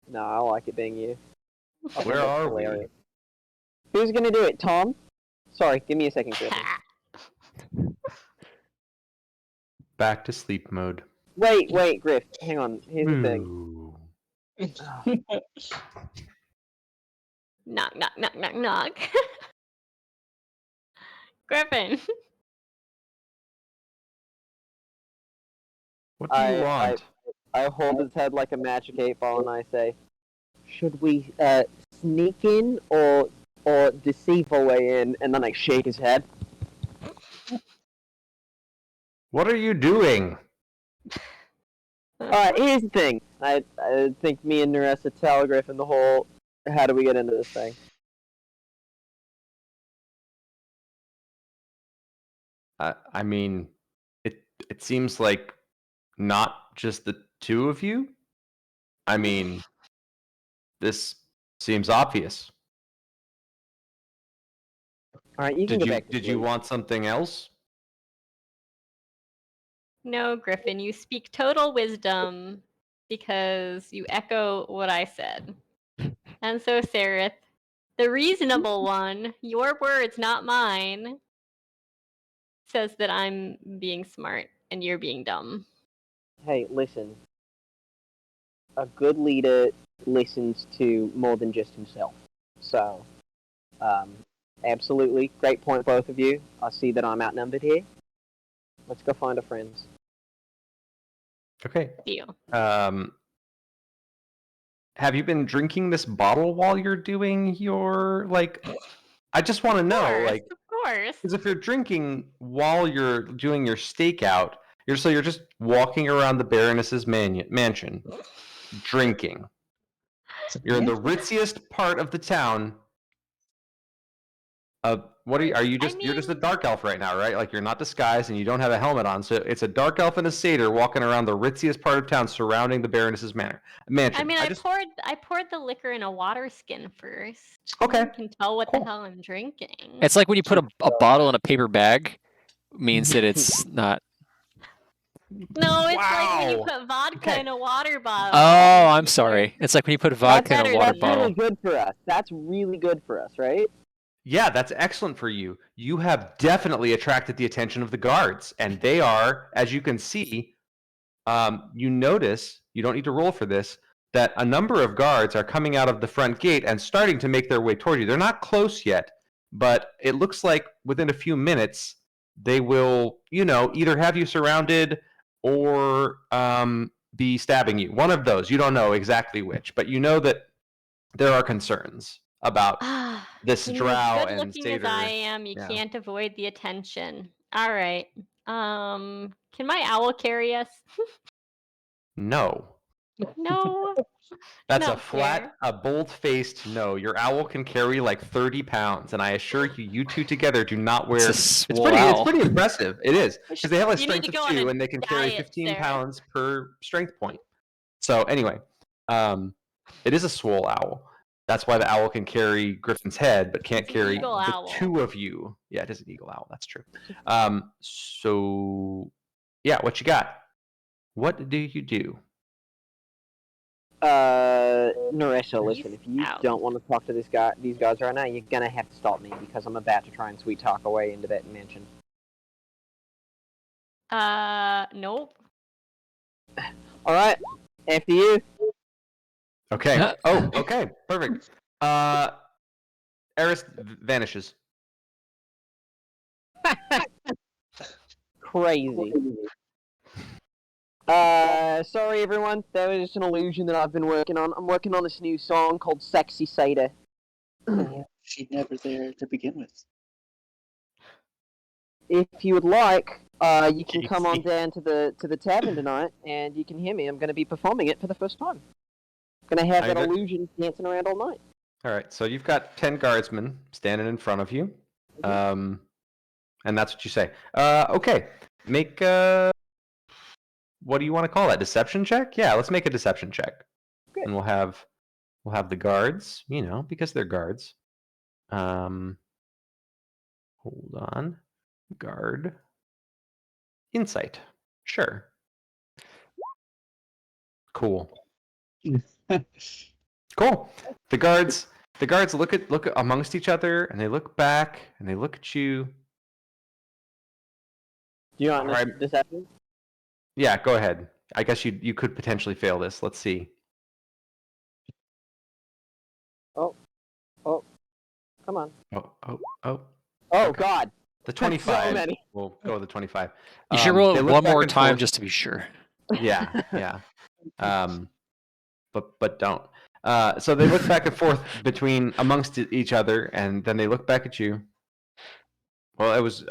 No, I like it being you. I think Where that's are we? hilarious. Who's gonna do it, Tom? Sorry, give me a second, Griffin. Back to sleep mode. Wait, Griff. Hang on. Here's the thing. Moo. Knock, knock, knock, knock, knock. Griffin. What do you want? I hold his head like a magic 8-ball and I say, should we sneak in or deceive our way in? And then I shake his head. What are you doing? Alright, here's the thing. I think me and Naressa tell Griffin the whole, how do we get into this thing? I mean, it seems like not just the two of you. I mean, this seems obvious. Alright, you can Did go you back to did you sleep. want something else? No, Griffin, you speak total wisdom because you echo what I said. And so, Sareth, the reasonable one, your words, not mine, says that I'm being smart and you're being dumb. Hey, listen. A good leader listens to more than just himself. So, absolutely. Great point, both of you. I see that I'm outnumbered here. Let's go find our friends. Okay. Deal. Have you been drinking this bottle while you're doing your I just want to know, Of course. because if you're drinking while you're doing your stakeout, you're just walking around the Baroness's mansion, drinking. You're in the ritziest part of the town. What are you? Are you just? You're just a mean- dark elf right now, right? Like you're not disguised and you don't have a helmet on, so it's a dark elf and a satyr walking around the ritziest part of town, surrounding the Baroness's mansion. I mean, I poured the liquor in a water skin first. Okay. You can tell what Cool. the hell I'm drinking. It's like when you put a bottle in a paper bag, means that it's not. No, it's like when you Wow. put vodka Okay. in a water bottle. Oh, I'm sorry. It's like when you put vodka in better a water than bottle. That's really good for us. That's really good for us, right? Yeah, that's excellent for you. You have definitely attracted the attention of the guards, and they are, as you can see, you notice, you don't need to roll for this, that a number of guards are coming out of the front gate and starting to make their way toward you. They're not close yet, but it looks like within a few minutes, they will, either have you surrounded or be stabbing you. One of those. You don't know exactly which, but you know that there are concerns about this You know, drow as and good looking as satyr. I am, you Yeah. can't avoid the attention. All right. Can my owl carry us? No. No. That's a Not flat, fair. a bold-faced no. Your owl can carry like 30 pounds, and I assure you, you two together do not wear. It's a It's swole pretty. It's owl. pretty impressive. It is because they have a You need strength to of go on 2, a and they can carry diet, 15 Sarah. pounds per strength point. So anyway, it is a swole owl. That's why the owl can carry Griffin's head, but can't It's an carry eagle the owl. two of you. Yeah, it is an eagle owl. That's true. So yeah, what you got? What do you do? Naressa, listen, if you out. don't want to talk to these guys right now, you're gonna have to stop me because I'm about to try and sweet talk our way into that mansion. Nope. Alright, after you. Okay. Oh, okay. Perfect. Eris vanishes. Crazy. Sorry everyone, that was just an illusion that I've been working on. I'm working on this new song called Sexy Satyr. She's never there to begin with. If you would like, you can come on down to the tavern tonight, and you can hear me. I'm going to be performing it for the first time. I'm going to have that illusion dancing around all night. All right. So you've got 10 guardsmen standing in front of you, and that's what you say. Okay. Make what do you want to call that? Deception check? Yeah, let's make a deception check, Good. and we'll have the guards, because they're guards. Hold on. Guard. Insight. Sure. Cool. Cool. The guards look amongst each other, and they look back, and they look at you. Do you want Alright. deception? Yeah, go ahead. I guess you could potentially fail this. Let's see. Come on. Oh. Oh Okay. God. The That's 25. so many. We'll go with the 25. You should They roll it look one back more and time forth. just to be sure. Yeah. But don't. So they look back and forth amongst each other, and then they look back at you. Well, it was,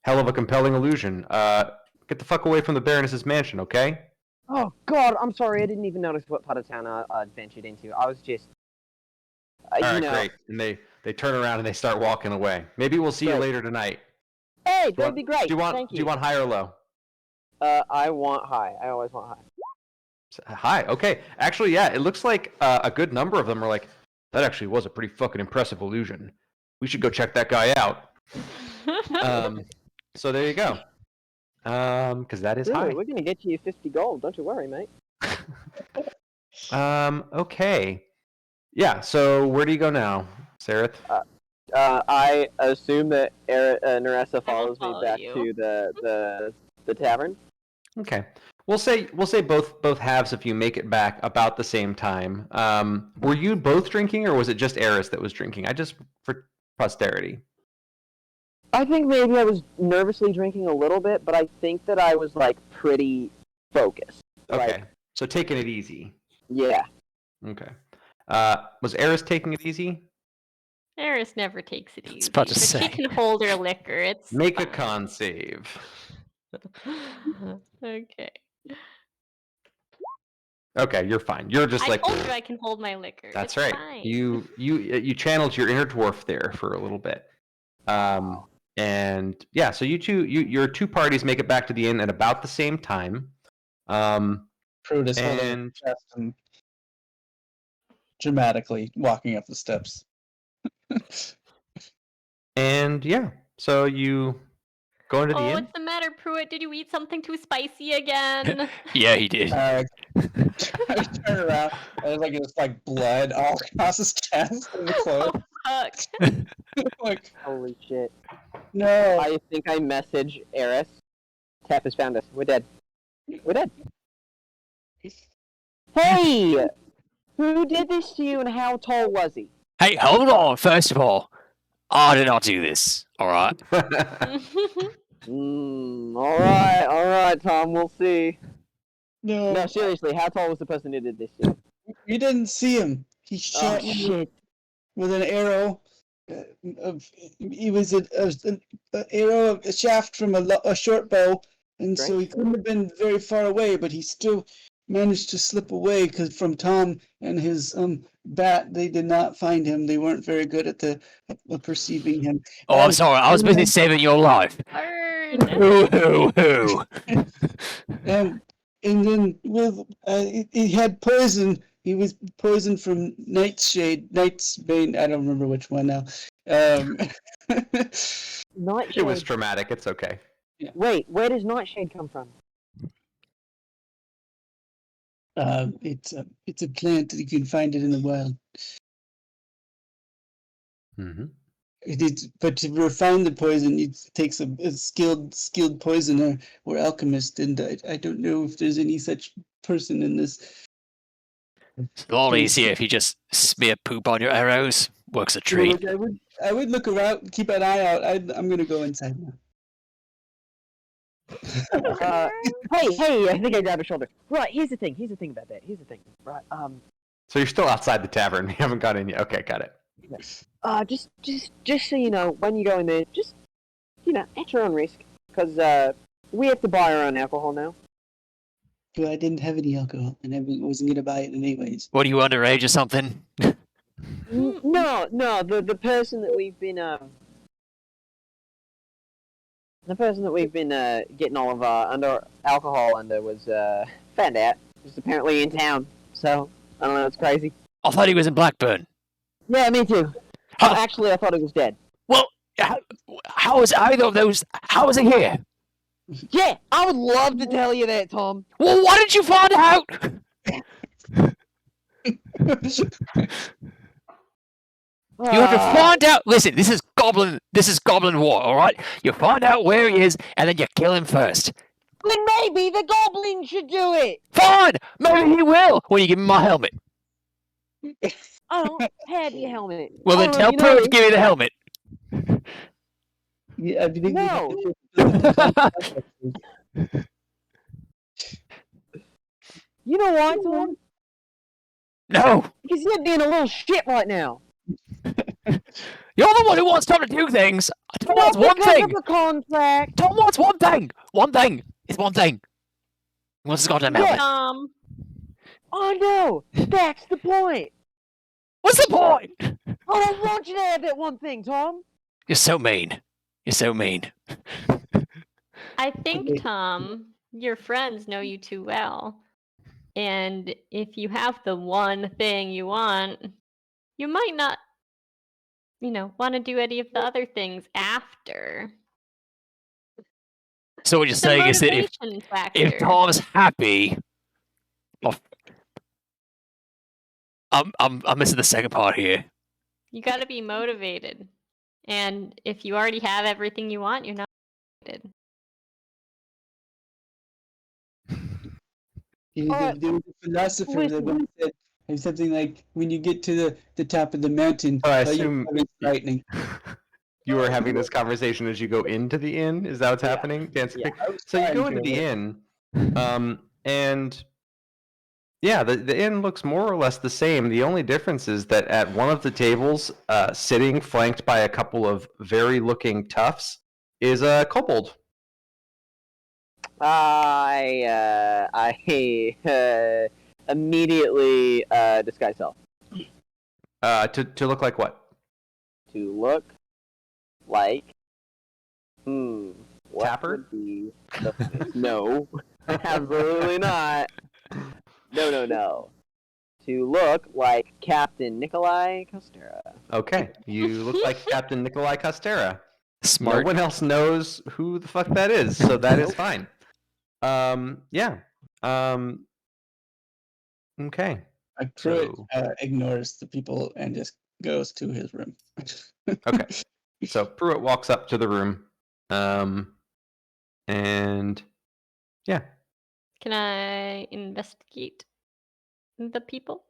hell of a compelling illusion. Get the fuck away from the Baroness's mansion, okay? Oh God, I'm sorry. I didn't even notice what part of town I'd ventured into. I was just, All right, great. And they turn around and they start walking away. Maybe we'll see you Great. later tonight. Hey, that'd be great. Do Thank you want high or low? I want high. I always want high. High. Okay. Actually, yeah. It looks like a good number of them are like, that actually was a pretty fucking impressive illusion. We should go check that guy out. So there you go. Because that is Really, high. we're gonna get you 50 gold. Don't you worry, mate. Okay. Yeah. So where do you go now, Sareth? I assume that Neressa follows me follow back you. to the tavern. Okay. We'll say both halves if you make it back about the same time. Were you both drinking, or was it just Eris that was drinking? For posterity. I think maybe I was nervously drinking a little bit, but I think that I was like pretty focused. Okay. So taking it easy. Yeah. Okay. Was Eris taking it easy? Eris never takes it easy. was about to but say. she can hold her liquor. It's Make a fine. con save. Okay. Okay, you're fine. You're just I like. told you I can hold my liquor. That's It's right. Fine. You channeled your inner dwarf there for a little bit. And yeah, so your two parties make it back to the inn at about the same time. Pruitt is holding And- his chest and dramatically walking up the steps. And yeah, so you go into the Oh, inn. what's the matter, Pruitt? Did you eat something too spicy again? Yeah, he did. I turn around and there's like blood all across his chest and the clothes. Oh, fuck. Like, Holy shit. no. I think I message Eris. Tap has found us. We're dead. We're dead. Hey! Who did this to you and how tall was he? Hey, hold on. First of all, I did not do this. All right. Alright, Tom, we'll see. No. No, seriously, how tall was the person who did this to you? You didn't see him. He Oh, shot me shit. with an arrow. It was an arrow, a shaft from a short bow, and so he couldn't have been very far away. But he still managed to slip away because from Tom and his bat, they did not find him. They weren't very good at perceiving him. Oh, I'm sorry. I was busy saving your life. Burn. Hoo. And then he had poison. He was poisoned from Night's Bane. I don't remember which one now. Nightshade. It was traumatic. It's okay. Wait, where does Nightshade come from? It's a plant. You can find it in the wild. Mm-hmm. It is, but to refine the poison, it takes a skilled poisoner or alchemist, and I don't know if there's any such person in this. It's a lot easier if you just smear poop on your arrows. Works a treat. I would look around, keep an eye out. I'm gonna go inside now. Hey, I think I grabbed a shoulder. Right, here's the thing about that. Right, So you're still outside the tavern. You haven't got in yet. Okay, got it. just so you know, when you go in there, just, at your own risk, because we have to buy our own alcohol now. But I didn't have any alcohol, and I wasn't gonna buy it anyways. What are you, underage or something? No, the person that we've been getting all of our alcohol under was found out. Just apparently in town. So I don't know. It's crazy. I thought he was in Blackburn. Yeah, me too. Oh, actually, I thought it was dead. Well, how is either of those? How is it here? Yeah, I would love to tell you that, Tom. Well, why didn't you find out? You have to find out. Listen, this is Goblin War, all right? You find out where he is, and then you kill him first. Then maybe the goblin should do it. Fine, maybe he will when you give him my helmet. I don't have your helmet. Well, then tell Pruitt to give me the helmet. Yeah, I think No. You know why, Tom? No, Because you're being a little shit right now. you're the one who wants Tom to do things. Tom Not wants one because thing. of the contract. Tom wants one thing. One thing. It's one thing. He wants his goddamn helmet. Oh no, that's the point. What's the point? I don't want you to have that one thing, Tom. You're so mean. You're so mean. I think, Tom, your friends know you too well. And if you have the one thing you want, you might not, want to do any of the other things after. So what you're It's a saying is that motivation factor. if Tom's happy, I'm missing the second part here. You got to be motivated. And if you already have everything you want, you're not motivated. There was a philosopher that once said something like, "When you get to the top of the mountain, I all you assume have is lightning." you are having this conversation as you go into the inn. Is that what's happening? Dancing Pig? So you go into the inn, and yeah, the inn looks more or less the same. The only difference is that at one of the tables, sitting flanked by a couple of very-looking toughs, is a kobold. I immediately disguise self. To look like what? To look like what Tapper? would be no, absolutely not. No. To look like Captain Nikolai Costera. Okay, you look like Captain Nikolai Costera. Smart. No one else knows who the fuck that is, so that is fine. Yeah. Okay. Pruitt So- ignores the people and just goes to his room. Okay. So Pruitt walks up to the room, and yeah. Can I investigate the people?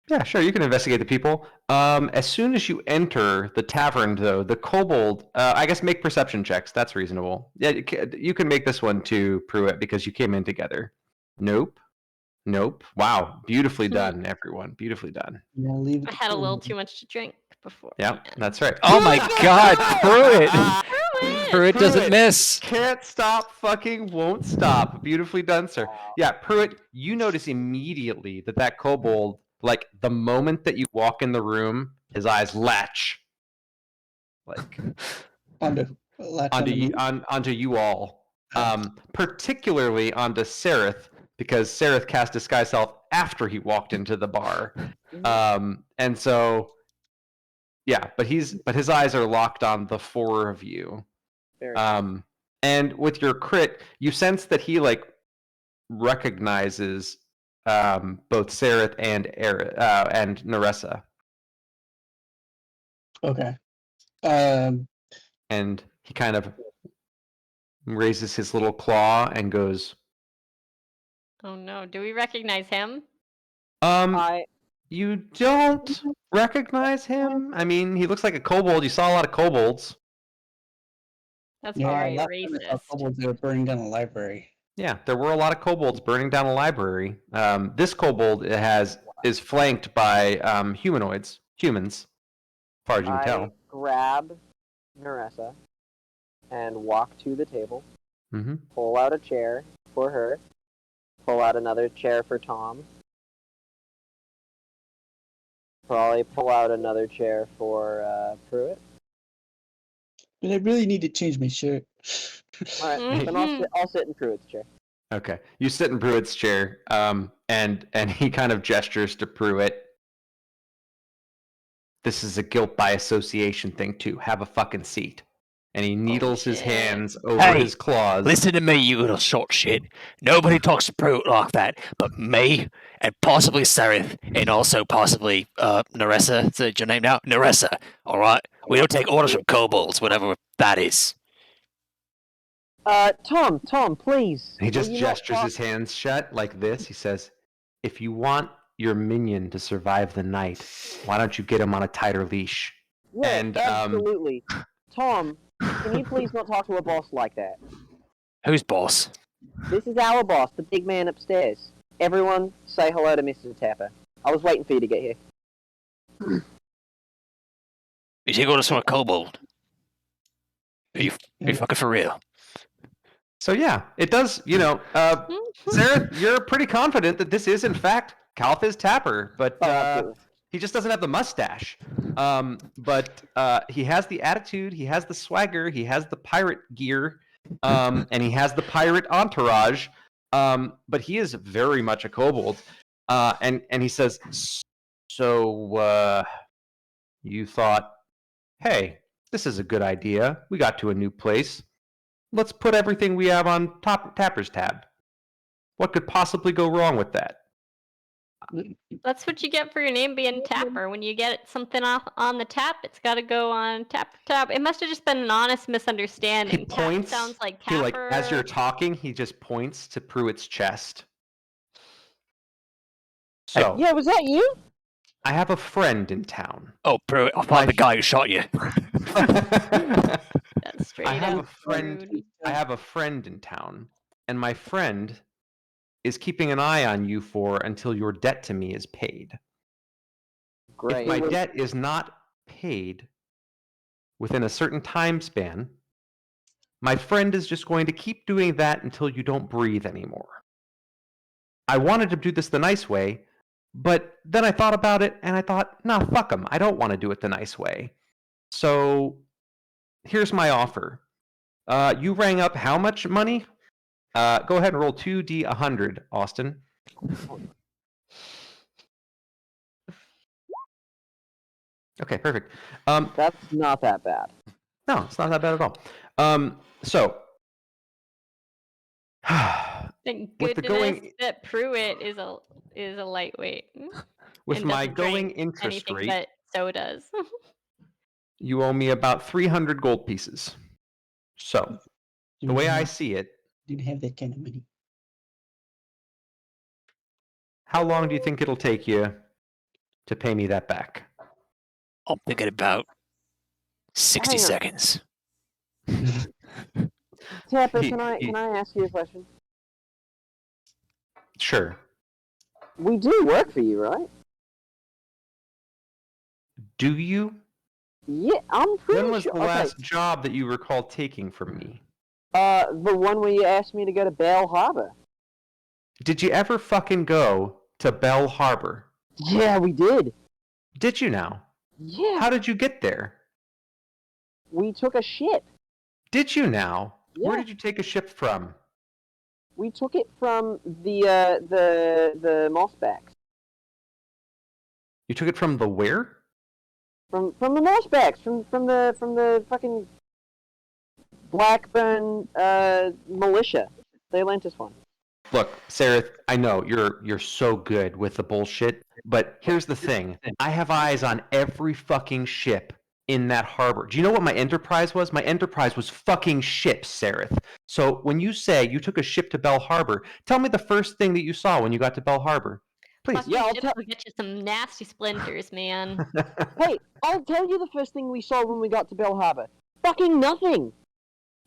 Yeah, sure. You can investigate the people. As soon as you enter the tavern, though, the kobold, I guess make perception checks. That's reasonable. Yeah, you can make this one too, Pruitt, because you came in together. Nope. Wow. Beautifully done, everyone. Beautifully done. Yeah, leave it I to had a little Pruitt. too much to drink before. Yeah, that's right. Oh my God, Pruitt! Pruitt! Pruitt doesn't Pruitt. miss. Can't stop, fucking won't stop. Beautifully done, sir. Yeah, Pruitt, you notice immediately that kobold, like the moment that you walk in the room, his eyes latch, like onto you all, particularly onto Sareth, because Sareth cast Disguise Self after he walked into the bar, and so yeah, but his eyes are locked on the four of you. And with your crit, you sense that he like recognizes both Sareth and Naressa. Okay. And he kind of raises his little claw and goes, Oh no, do we recognize him? you don't recognize him? I mean, he looks like a kobold. You saw a lot of kobolds. That's Yeah, very last time I saw racist. kobolds, they were burning down a library. Yeah, there were a lot of kobolds burning down a library. This kobold is flanked by humans, as far as you can tell. Grab Naressa and walk to the table. Mm-hmm. Pull out a chair for her. Pull out another chair for Tom. Probably pull out another chair for Pruitt. But I really need to change my shirt. All right, then I'll sit in Pruitt's chair. Okay, you sit in Pruitt's chair, and he kind of gestures to Pruitt. this is a guilt by association thing too. Have a fucking seat. And he needles his shit. hands over Hey, his claws. Listen to me, you little short shit. Nobody talks to Pruitt like that, but me and possibly Sareth and also possibly Naressa. Is that your name now? Naressa. All right. We don't take orders from kobolds, whatever that is. Tom, please. He just will you not gestures talk- his hands shut like this. He says, if you want your minion to survive the night, why don't you get him on a tighter leash? Yeah, and, absolutely. Tom, can you please not talk to a boss like that? Who's boss? This is our boss, the big man upstairs. Everyone, say hello to Mr. Tapper. I was waiting for you to get here. You take orders from a kobold? Are you fucking for real? So yeah, it does, Sarah, you're pretty confident that this is in fact Kalth's Tapper, but absolutely. he just doesn't have the mustache. But he has the attitude, he has the swagger, he has the pirate gear, and he has the pirate entourage. But he is very much a kobold. And he says, so you thought, hey, this is a good idea. We got to a new place. Let's put everything we have on Tapper's tab. What could possibly go wrong with that? That's what you get for your name being Tapper. When you get something off on the tap, it's got to go on tap. It must have just been an honest misunderstanding. He points. Tap sounds like He, Capper. as you're talking, he just points to Pruitt's chest. So Yeah, was that you? I have a friend in town. Oh, Pruitt, I'll find the guy who shot you. That's straight I have up a friend. rude. I have a friend in town, and my friend is keeping an eye on you until your debt to me is paid. Great. If my debt is not paid within a certain time span, my friend is just going to keep doing that until you don't breathe anymore. I wanted to do this the nice way, but then I thought about it and I thought, nah, fuck him. I don't want to do it the nice way. So here's my offer. You rang up how much money? Go ahead and roll 2d100, Austin. Okay, perfect. That's not that bad. No, it's not that bad at all. So, Thank with the goodness going- that Pruitt is a lightweight. with and my doesn't going drink interest anything rate, but sodas. you owe me about 300 gold pieces. So, the way I see it, didn't have that kind of money. how long do you think it'll take you to pay me that back? I'm thinking about 60 Hang on. seconds. Tapper, He- can I ask you a question? Sure. We do work for you, right? Do you? Yeah, I'm pretty When was sure. the last job that you recall taking from me? The one where you asked me to go to Bell Harbor. Did you ever fucking go to Bell Harbor? Yeah, we did. Did you now? Yeah. How did you get there? We took a ship. Did you now? Where Yeah. did you take a ship from? We took it from the Mossbacks. You took it from the where? From the Mossbacks. From the fucking Blackburn militia. They lent us one. Look, Sareth, I know you're so good with the bullshit, but here's the thing. I have eyes on every fucking ship in that harbor. Do you know what my enterprise was? My enterprise was fucking ships, Sareth. So when you say you took a ship to Bell Harbor, tell me the first thing that you saw when you got to Bell Harbor. Please. Fucking Yeah, I'll ships tell- will get you some nasty splinters, man. Hey, I'll tell you the first thing we saw when we got to Bell Harbor. Fucking nothing.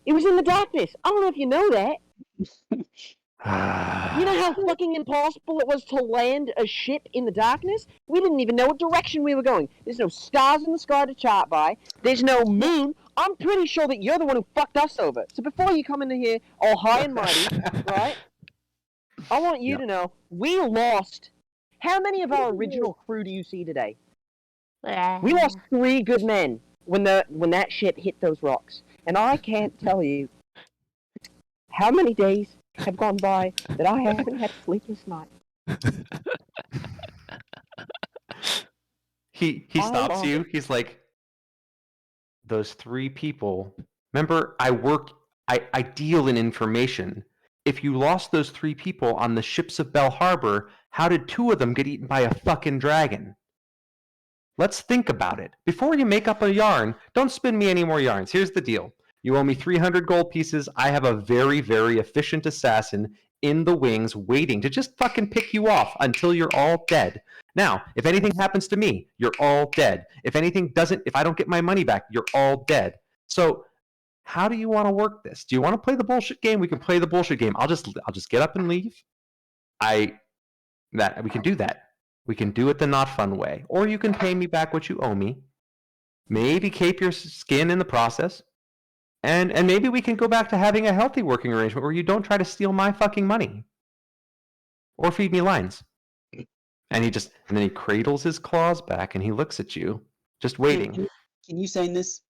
It was in the darkness. I don't know if you know that. You know how fucking impossible it was to land a ship in the darkness? We didn't even know what direction we were going. There's no stars in the sky to chart by. There's no moon. I'm pretty sure that you're the one who fucked us over. So before you come into here all high and mighty, right? I want you to know, we lost. How many of our original crew do you see today? We lost 3 good men when that ship hit those rocks. And I can't tell you how many days have gone by that I haven't had a sleepless night. he stops you. He's like, those 3 people. Remember, I deal in information. If you lost those 3 people on the ships of Bell Harbor, how did 2 of them get eaten by a fucking dragon? Let's think about it. Before you make up a yarn, don't spin me any more yarns. Here's the deal. You owe me 300 gold pieces. I have a very, very efficient assassin in the wings waiting to just fucking pick you off until you're all dead. Now, if anything happens to me, you're all dead. If I don't get my money back, you're all dead. So how do you want to work this? Do you want to play the bullshit game? We can play the bullshit game. I'll just get up and leave. We can do that. We can do it the not fun way. Or you can pay me back what you owe me. Maybe cape your skin in the process. And maybe we can go back to having a healthy working arrangement where you don't try to steal my fucking money. Or feed me lines. And then he cradles his claws back and he looks at you, just waiting. Can you sign this?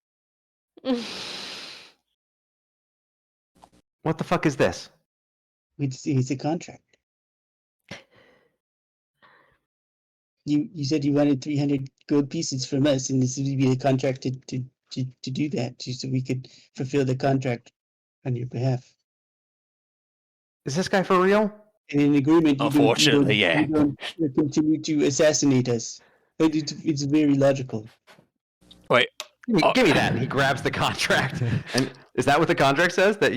What the fuck is this? It's a contract. You said you wanted 300 gold pieces from us, and this would be a contract to do that, so we could fulfill the contract on your behalf. Is this guy for real? And in agreement, Unfortunately, you don't continue to assassinate us. It's very logical. Wait. Give me that. And he grabs the contract. And is that what the contract says? That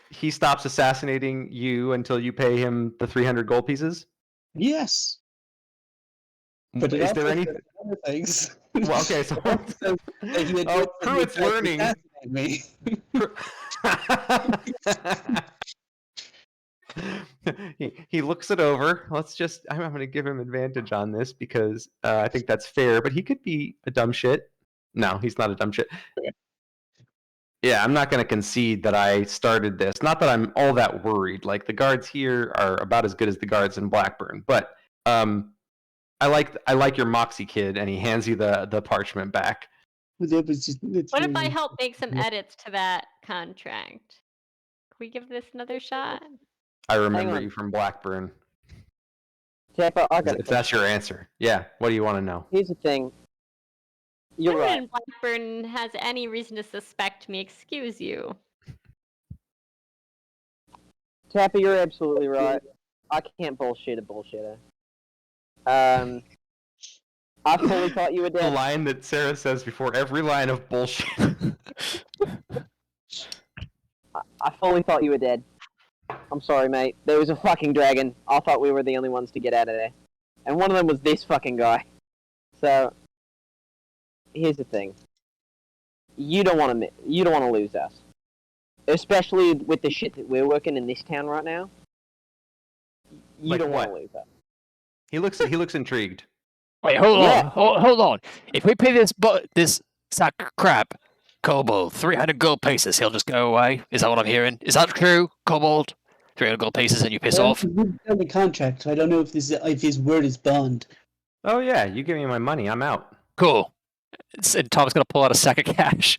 he stops assassinating you until you pay him the 300 gold pieces? Yes. But is there any other things? Well, okay, so Pruitt's learning. Me. he looks it over. I'm going to give him advantage on this because I think that's fair. But he could be a dumb shit. No, he's not a dumb shit. Okay. Yeah, I'm not going to concede that I started this. Not that I'm all that worried. Like the guards here are about as good as the guards in Blackburn. But I like your Moxie kid, and he hands you the parchment back. What if I help make some edits to that contract? Can we give this another shot? I remember you from Blackburn. Tampa, If that's your answer. Yeah, what do you want to know? Here's the thing. You're No right. one in Blackburn has any reason to suspect me. Excuse you. Tapper, you're absolutely right. I can't bullshit a bullshitter. I fully thought you were The dead. line that Sarah says before every line of bullshit. I fully thought you were dead. I'm sorry, mate. There was a fucking dragon. I thought we were the only ones to get out of there. And one of them was this fucking guy. So, here's the thing. You don't want to lose us. Especially with the shit that we're working in this town right now. You Like don't want to what? lose us. He looks intrigued. Wait, hold Yeah. on. Hold on. If we pay this sack of crap kobold 300 gold pieces, he'll just go away? Is that what I'm hearing? Is that true, kobold? 300 gold pieces and you piss off? We've done the contract, so I don't know if his word is bond. Oh yeah, you give me my money, I'm out. Cool. And Tom's going to pull out a sack of cash.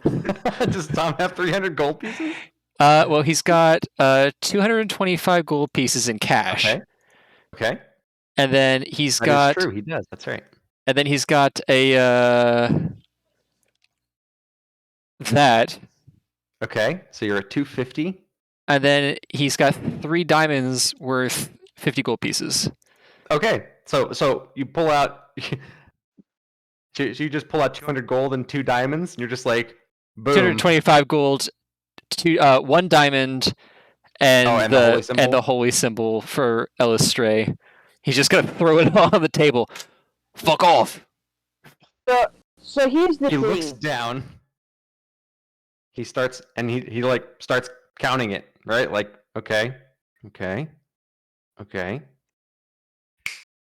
Does Tom have 300 gold pieces? Well, he's got 225 gold pieces in cash. Okay. And then he's That got is true, he does. That's right. And then he's got a that. Okay, so you're at 250. And then he's got 3 diamonds worth 50 gold pieces. Okay, so you pull out. So you just pull out 200 gold and 2 diamonds, and you're just like, boom. 225 gold, 1 diamond, and the holy symbol for Elistray. He's just gonna throw it on the table. Fuck off. So here's the He thing. looks down. He starts and he like starts counting it, right? Like, okay.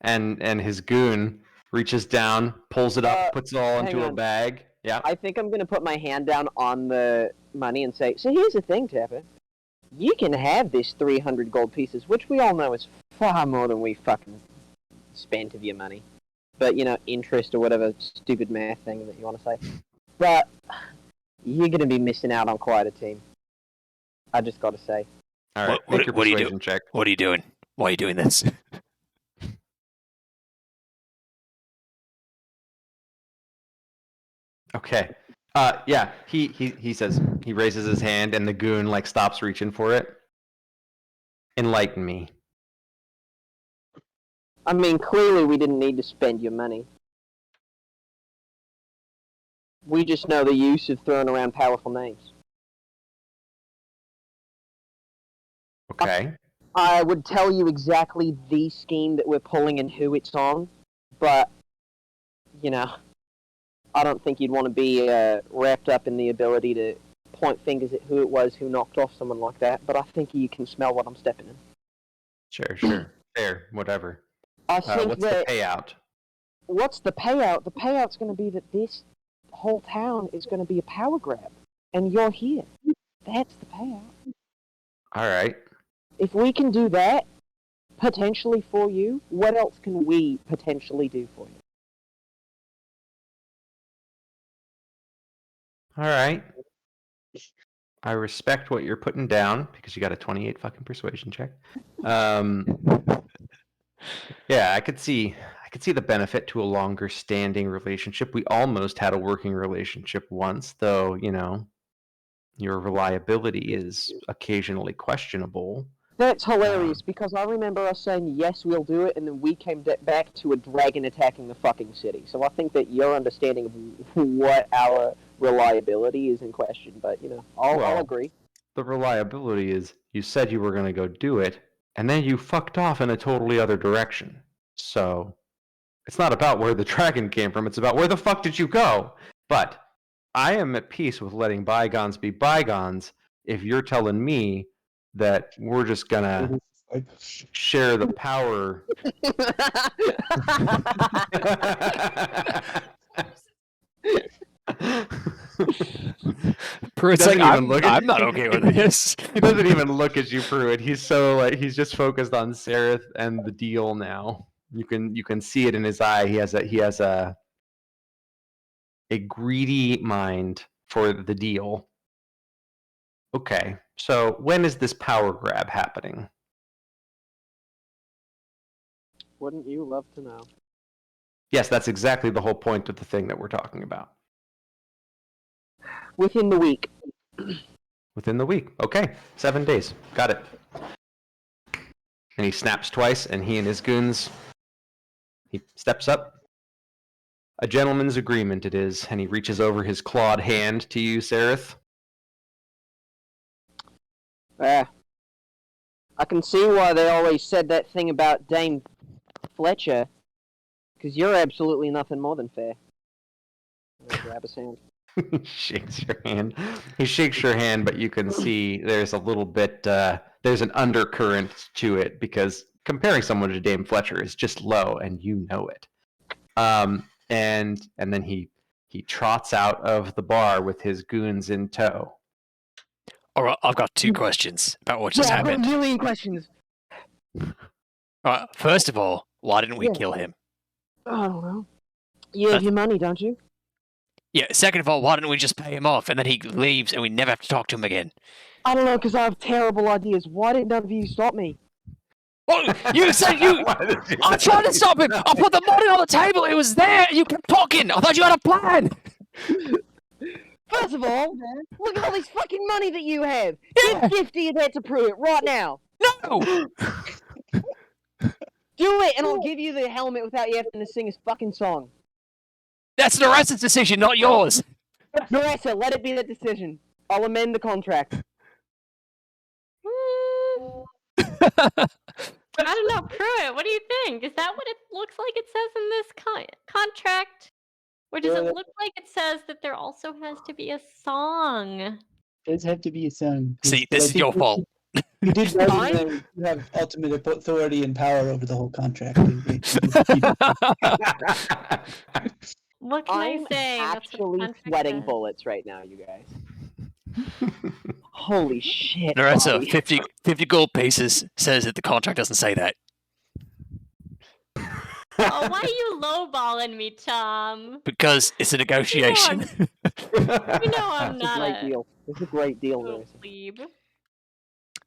And his goon reaches down, pulls it up, puts it all into a bag. Yeah. I think I'm gonna put my hand down on the money and say, so here's the thing, Tapper. You can have this 300 gold pieces, which we all know is far more than we fucking spent of your money. But, interest or whatever stupid math thing that you want to say. But you're gonna be missing out on quite a team. I just gotta say. All right. What Make your are you persuasion check. What are you doing? Why are you doing this? Okay. Yeah. He says he raises his hand and the goon like stops reaching for it. Enlighten me. I mean, clearly we didn't need to spend your money. We just know the use of throwing around powerful names. Okay. I would tell you exactly the scheme that we're pulling and who it's on, but, you know, I don't think you'd want to be wrapped up in the ability to point fingers at who it was who knocked off someone like that, but I think you can smell what I'm stepping in. Sure. Fair. Whatever. I think What's that... the payout? What's the payout? The payout's going to be that this whole town is going to be a power grab, and you're here. That's the payout. All right. If we can do that, potentially for you, what else can we potentially do for you? All right. I respect what you're putting down because you got a 28 fucking persuasion check. Yeah, I could see the benefit to a longer standing relationship. We almost had a working relationship once, though, you know, your reliability is occasionally questionable. That's hilarious, because I remember us saying, yes, we'll do it, and then we came back to a dragon attacking the fucking city. So I think that your understanding of what our reliability is in question, but, you know, I'll agree. The reliability is you said you were going to go do it, and then you fucked off in a totally other direction. So it's not about where the dragon came from, it's about where the fuck did you go? But I am at peace with letting bygones be bygones if you're telling me that we're just gonna share the power. Pruitt's like, I'm not okay with this. He doesn't even look at you, Pruitt. He's so like he's just focused on Sareth and the deal now. You can see it in his eye. He has a greedy mind for the deal. Okay, so when is this power grab happening? Wouldn't you love to know? Yes, that's exactly the whole point of the thing that we're talking about. Within the week. Within the week. Okay, 7 days. Got it. And he snaps twice, and he and his goons, he steps up. A gentleman's agreement it is, and he reaches over his clawed hand to you, Sareth. I can see why they always said that thing about Dame Fletcher, because you're absolutely nothing more than fair. I'll grab his hand. He shakes your hand. He shakes your hand, but you can see there's a little bit, there's an undercurrent to it, because comparing someone to Dame Fletcher is just low, and you know it. And then he trots out of the bar with his goons in tow. All right, I've got 2 questions about what just I've got a happened. million questions. All right, first of all, why didn't we kill him? I don't know. You have your money, don't you? Yeah, second of all, why didn't we just pay him off and then he leaves and we never have to talk to him again? I don't know, because I have terrible ideas. Why didn't none of you stop me? Oh, you said you... I tried to stop him! I put the money on the table, it was there, you kept talking! I thought you had a plan! First of all, look at all this fucking money that you have. Give 50 of that to Pruitt right now. No! Do it, and I'll give you the helmet without you having to sing his fucking song. That's Naressa's decision, not yours! Naressa, let it be the decision. I'll amend the contract. I don't know, Pruitt, what do you think? Is that what it looks like it says in this contract? Or does it look like it says that there also has to be a song? Does have to be a song. See, this is your fault. You did you have ultimate authority and power over the whole contract. What can I'm I say? That's what actually contract sweating says. bullets right now, you guys. Holy shit. Naressa, Bobby. 50 gold pieces says that the contract doesn't say that. Oh, why are you lowballing me, Tom? Because it's a negotiation. You know I'm It's a not great deal. It's a great deal, little Narissa. plebe.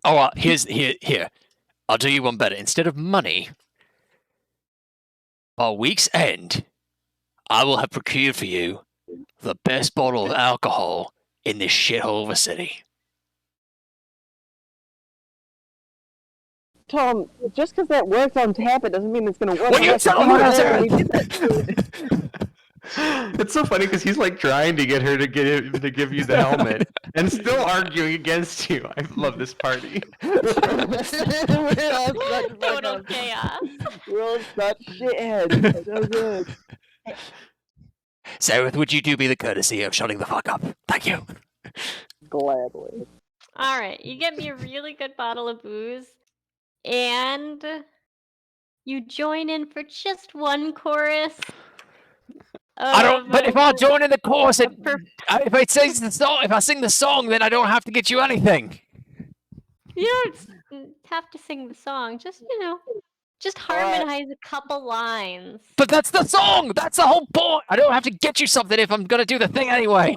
Alright, here. I'll do you one better. Instead of money, by week's end, I will have procured for you the best bottle of alcohol in this shithole of a city. Tom, just because that worked on tap, it doesn't mean it's gonna work. Will you unless tell you her, actually Sareth? did that. It's so funny because he's like trying to get her to give you the helmet and still arguing against you. I love this party. We're all such Total fuck-ups. chaos. We're all such shitheads. So good. Sareth, would you do me the courtesy of shutting the fuck up? Thank you. Gladly. All right, you get me a really good bottle of booze, and you join in for just one chorus. I don't. But if I join in the chorus, of per- if I sing the song, then I don't have to get you anything. you don't have to sing the song. Just just harmonize a couple lines. But that's the song. That's the whole point. I don't have to get you something if I'm gonna do the thing anyway.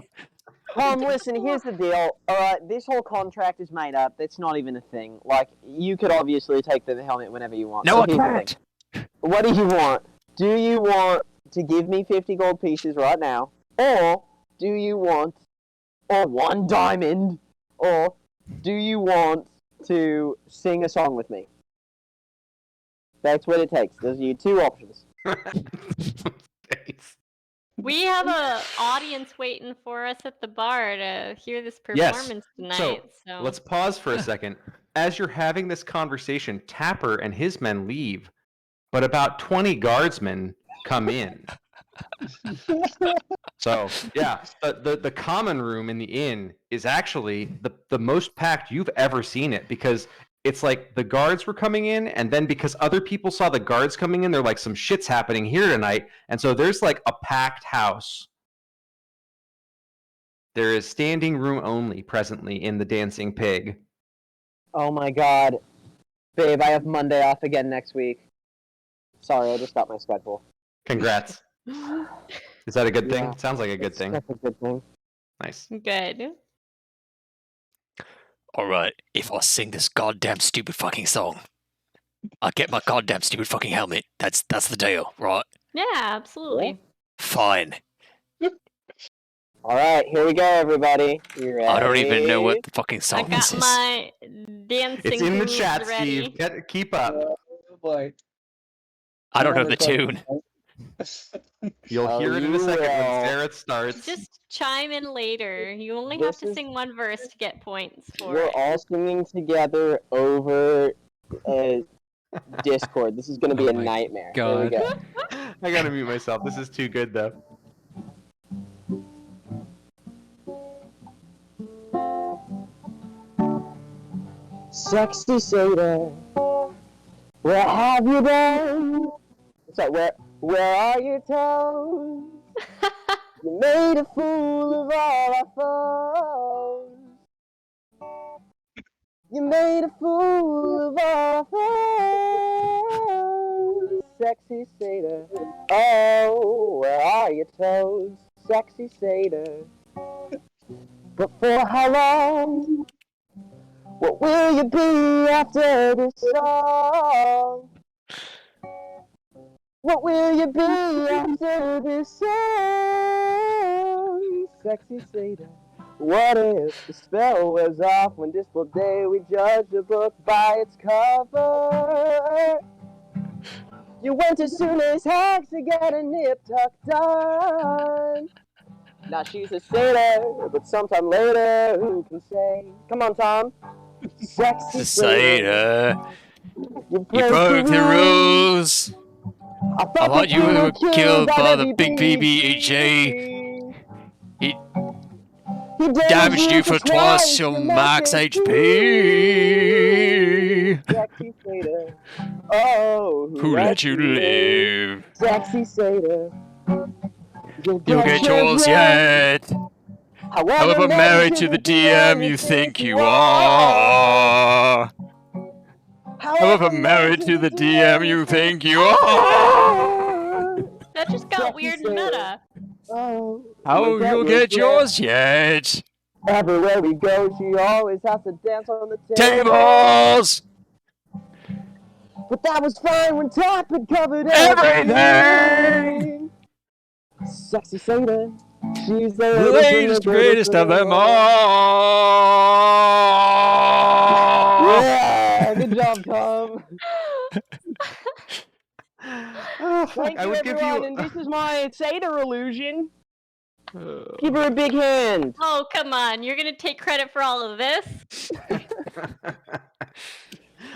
Tom, listen, here's the deal. Alright, this whole contract is made up. That's not even a thing. Like, you could obviously take the helmet whenever you want. No, So I here's the can't. thing. What do you want? Do you want to give me 50 gold pieces right now? Or do you want one diamond? Or do you want to sing a song with me? That's what it takes. Those are your two options. We have a audience waiting for us at the bar to hear this performance tonight. So Let's pause for a second. As you're having this conversation, Tapper and his men leave, but about 20 guardsmen come in. So, yeah, the common room in the inn is actually the most packed you've ever seen it, because it's like the guards were coming in, and then because other people saw the guards coming in, they're like, some shit's happening here tonight. And so there's like a packed house. There is standing room only presently in the Dancing Pig. Oh my god. Babe, I have Monday off again next week. Sorry, I just got my schedule. Congrats. Is that a good thing? Yeah. Sounds like a good thing. That's a good thing. Nice. good. Alright, if I sing this goddamn stupid fucking song, I get my goddamn stupid fucking helmet. That's the deal, right? Yeah, absolutely. Fine. Alright, here we go, everybody. You ready? I don't even know what the fucking I song got this is. my dancing It's in the moves chat, ready. Steve. Keep up. Oh boy. I don't know Another the tune. You'll Oh, hear it in a you second when will. Sareth starts. Just chime in later. You only have This to is- sing one verse to get points for We're it. all singing together over Discord. This is going to be Oh a my nightmare. God. Here we go. I gotta mute myself. This is too good, though. Sexy Seder, where have you been? So where are your toes? You made a fool of all our foes. You made a fool of all our foes. Sexy Seder, oh, where are your toes? Sexy Seder, but for how long? What will you be after this song? What will you be after this song? Sexy Seder. What if the spell wears off when this full day we judge a book by its cover? You went to Sune's house to get a nip tuck done. Now she's a sailor, but sometime later, who can say? Come on, Tom. Sexy Seder, you you broke the rules. I I thought you were killed by the big BBHA. He damaged you for twice your max HP. Sexy Seder. Oh, Who let you live? Sexy Seder. You'll get yours yet. However married to the DM you think you are. However married to the DM you think you are. That just got weird and meta. Oh, How you'll get yours yet? Everywhere we go, she always has to dance on the Tables! But that was fine when top had covered Everything! Sexy Seder. She's the The latest, greatest of them all. Yeah, good job, Tom. Oh, fuck. Thank I you, would give everyone, you. and this is my satyr illusion. Give her a big hand. Oh, come on. You're going to take credit for all of this?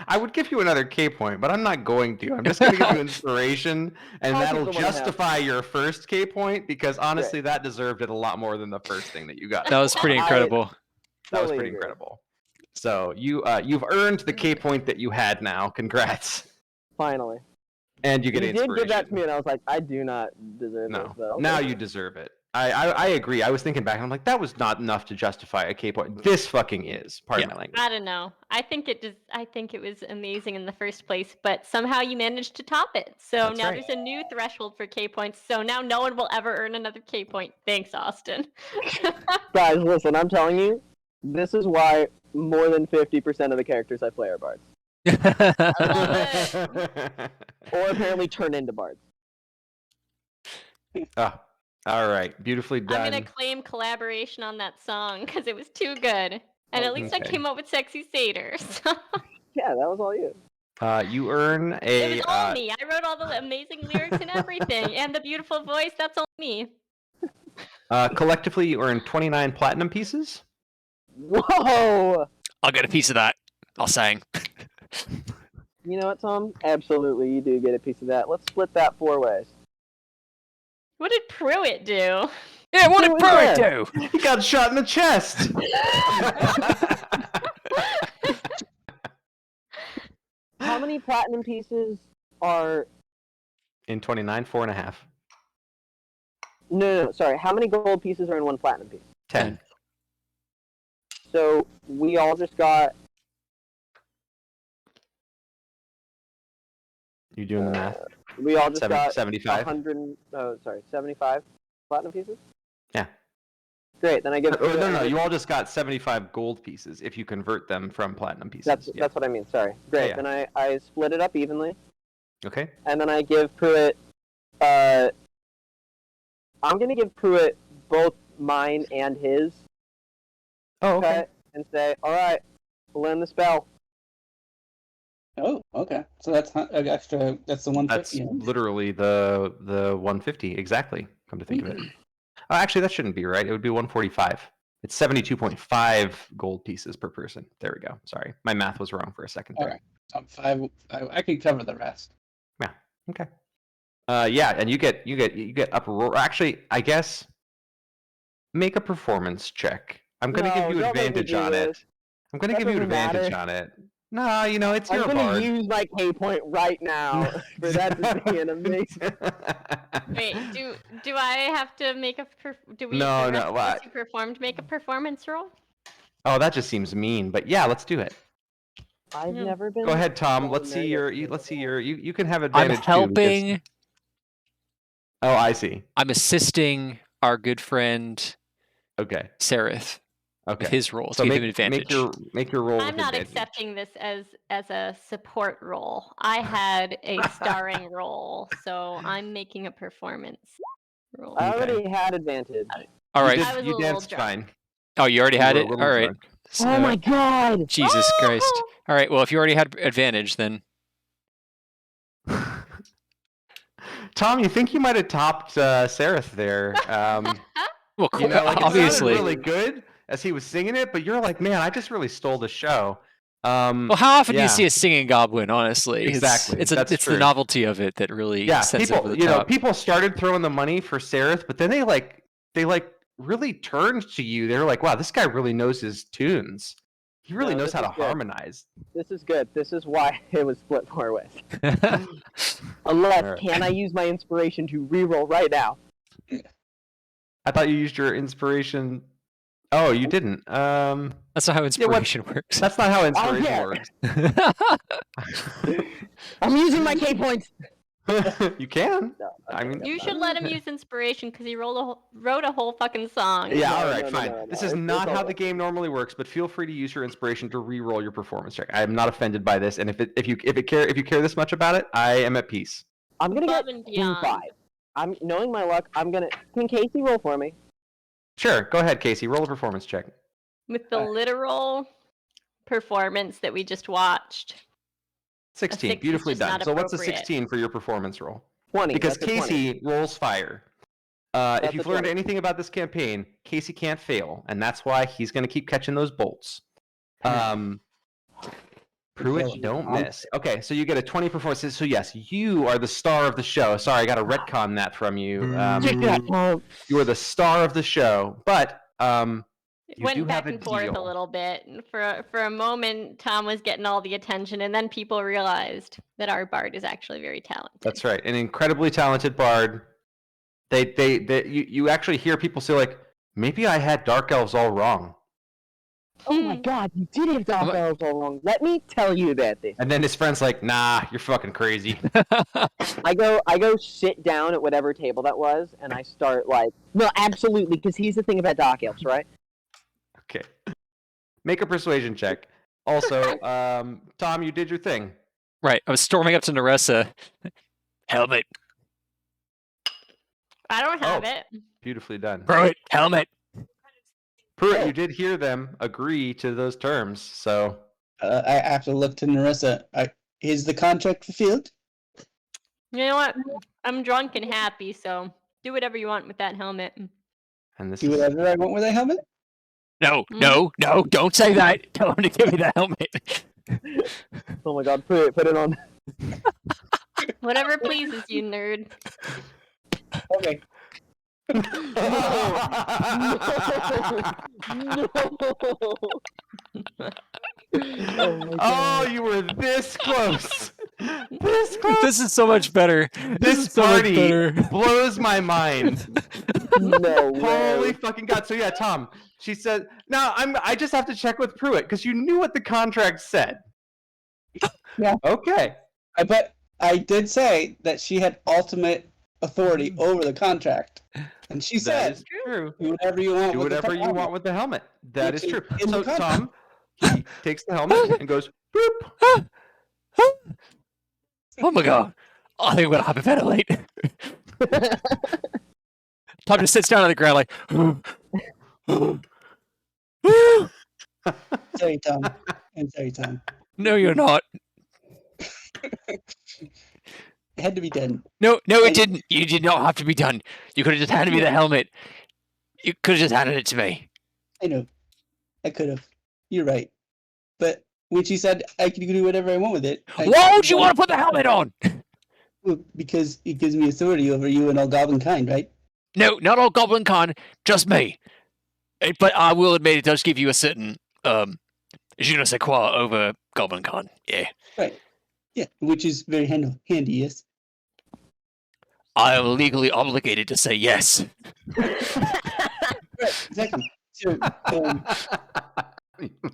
I would give you another K point, but I'm not going to. I'm just going to give you inspiration, and I'll keep that'll the one I have. justify your first K point because honestly, that deserved it a lot more than the first thing that you got. That was pretty incredible. That was Totally pretty agree. incredible. So you've earned the K point that you had now. Congrats, Finally. and you get You did inspiration. give that to me, and I was like, I do not deserve this. No, Though. now you deserve it. I agree. I was thinking back, and I'm like, that was not enough to justify a K point. This fucking is. Pardon my language. I don't know. I think it was amazing in the first place, but somehow you managed to top it. So That's now right. there's a new threshold for K points. So now no one will ever earn another K point. Thanks, Austin. Guys, listen, I'm telling you, this is why more than 50% of the characters I play are bards. I love it. Or apparently turn into bards. Ah, all right, beautifully done. I'm gonna claim collaboration on that song because it was too good, and at least I Okay. came up with sexy satyrs. Yeah, that was all you. You earn It a. was all me. I wrote all the amazing lyrics and everything, and the beautiful voice. That's all me. Collectively, you earn 29 platinum pieces. Whoa! I'll get a piece of that. I'll sang. You know what, Tom? Absolutely, you do get a piece of that. Let's split that 4 ways. What did Pruitt do? Yeah, what did Who is Pruitt that? do? He got shot in the chest. How many platinum pieces are... In 29, 4.5. No, sorry. How many gold pieces are in 1 platinum piece? 10. So, we all just got... You doing the math? We all just got 75. 75 platinum pieces? Yeah. Great, then I give... No, you all just got 75 gold pieces if you convert them from platinum pieces. That's what I mean, sorry. Great, Yeah. then I split it up evenly, Okay. and then I give Pruitt... I'm gonna give Pruitt both mine and his Oh, okay. cut, and say, alright, we'll end the spell. Oh, okay. So that's extra. That's the 150. That's literally the 150 exactly. Come to think of it. Actually, that shouldn't be right. It would be 145. It's 72.5 gold pieces per person. There we go. Sorry, my math was wrong for a second there. Alright. 5. I can cover the rest. Okay. Yeah, and you get uproar. Actually, I guess make a performance check. I'm gonna No, give you don't make me advantage do on it. this. I'm gonna That give you doesn't advantage matter. on it. No, it's I'm your gonna bard. use my K point right now for that to be an amazing... Wait, do I have to make a do we No, the no, rest of us what? who performed make a performance roll? Oh, that just seems mean. But yeah, let's do it. I've Yeah. never been... Go ahead, Tom. down Let's there see yet. you can have I'm advantage too, because- helping. Oh, I see. I'm assisting our good friend Okay. Sareth with Okay. his rolls. So Give make, him advantage. make your roll I'm with not advantage. accepting this as a support role. I had a starring role, so I'm making a performance roll. I Okay. already had advantage. All You right. did- I was a you little danced drunk. fine. Oh, you already had You it? were a All little right. drunk. Oh my god! Jesus Christ. Oh! All right. Well, if you already had advantage, then Tom, you think you might have topped Sareth there? well, You know, like, obviously. it sounded really good as he was singing it, but you're like, man, I just really stole the show. Well, how often do yeah. you see a singing goblin? Honestly, Exactly, It's that's the true. novelty of it that really Yeah, sends it over people, the top. people started throwing the money for Sareth, but then they really turned to you. They're like, wow, this guy really knows his tunes. He really No, knows this how to is good. harmonize. This is good. This is why it was split 4 ways. Unless, Alright. can I use my inspiration to reroll right now? I thought you used your inspiration. Oh, you didn't. That's not how inspiration works. That's not how inspiration care. works. I'm using my K points! You can. No, I mean, You should let him use inspiration because he wrote a whole fucking song. yeah, No, all right, no, fine. no, This no, is it's not all how the good. game normally works, but feel free to use your inspiration to re-roll your performance check. I am not offended by this, and if you care this much about it, I am at peace. I'm gonna Above get and 2 beyond. 5. I'm knowing my luck. Can Casey roll for me? Sure, go ahead, Casey. Roll a performance check. With the literal performance that we just watched. 16, 6 is beautifully just done. not So what's a appropriate. 16 for your performance roll? 20. Because that's a 20. Casey rolls fire. If That's you've a learned 20. anything about this campaign, Casey can't fail, and that's why he's going to keep catching those bolts. Pruitt, don't miss. Okay, so you get a 20 performance. So yes, you are the star of the show. Sorry, I got to retcon that from you. You are the star of the show, but It you do went back have a and forth a deal. little bit. And for a moment, Tom was getting all the attention, and then people realized that our bard is actually very talented. That's right, an incredibly talented bard. You actually hear people say like, maybe I had dark elves all wrong. Oh my god, you did have dark elves all wrong. Let me tell you about this. And then his friend's like, nah, you're fucking crazy. I go sit down at whatever table that was, and I start like, no, absolutely, because here's the thing about dark elves, right? Okay. Make a persuasion check. Also, Tom, you did your thing. Right. I was storming up to Neressa. Helmet. I don't have it. Beautifully done. Pruitt, helmet. Pruitt, you did hear them agree to those terms, so... I have to look to Nerissa. Is the contract fulfilled? You know what? I'm drunk and happy, so do whatever you want with that helmet. And this Do is... whatever I want with a helmet? No, no, don't say that. Tell him to give me the helmet. Oh my god, put it on. Whatever pleases you, nerd. Okay. No. Oh, you were this close. This close. This is so much better. This is so much party better. blows my mind. No way. Holy fucking god! So yeah, Tom. She said, "Now I just have to check with Pruitt because you knew what the contract said." Yeah. Okay. But I did say that she had ultimate authority over the contract, and she That said, is true. "Do whatever you want. Do with whatever the you helmet." want with the helmet. That Which is is true. in the So contract. Tom, he takes the helmet and goes, boop. Oh my god. I think I'm gonna hyperventilate. Tom just sits down on the ground like, Sorry, Tom. I'm sorry, Tom. no, you're not. It had to be done. No, it didn't. You did not have to be done. You could have just handed me the helmet. You could have just handed it to me. I know. I could have. You're right. But when she said I could do whatever I want with it, Why would you want to put the helmet on? Well, because it gives me authority over you and all goblin kind, right? No, not all Goblin Con, just me. But I will admit it does give you a certain je ne sais quoi over Goblin Con. Yeah. Right. Yeah, which is very handy, yes. I am legally obligated to say yes. Right, exactly. So,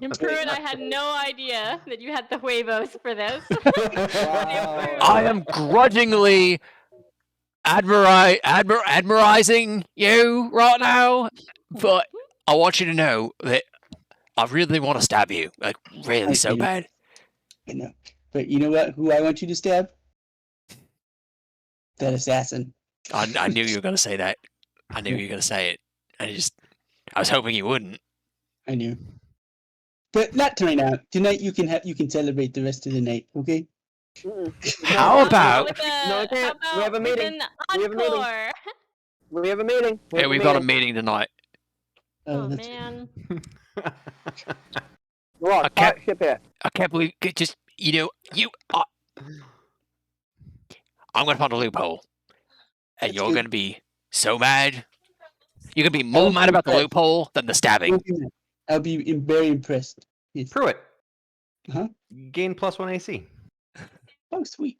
And Pruitt, I had no idea that you had the huevos for this. Wow. I am grudgingly admirizing you right now, but I want you to know that I really want to stab you, like really so bad. I know. But you know what? Who I want you to stab? That assassin. I knew you were going to say that. I knew you were going to say it. I was hoping you wouldn't. I knew. But not tonight now. Tonight you can celebrate the rest of the night, okay? How about With No, I can't. how We have a about meeting. with We have a meeting. encore? We have a meeting. Yeah, we've got a meeting tonight. Oh, that's man. Come on, Okay. ship here. I can't believe just I'm going to find a loophole, and That's you're good. going to be so mad. You're going to be more mad about the loophole than the stabbing. I'll be very impressed. Yes. Pruitt. Uh-huh. Gain +1 AC. Oh, sweet.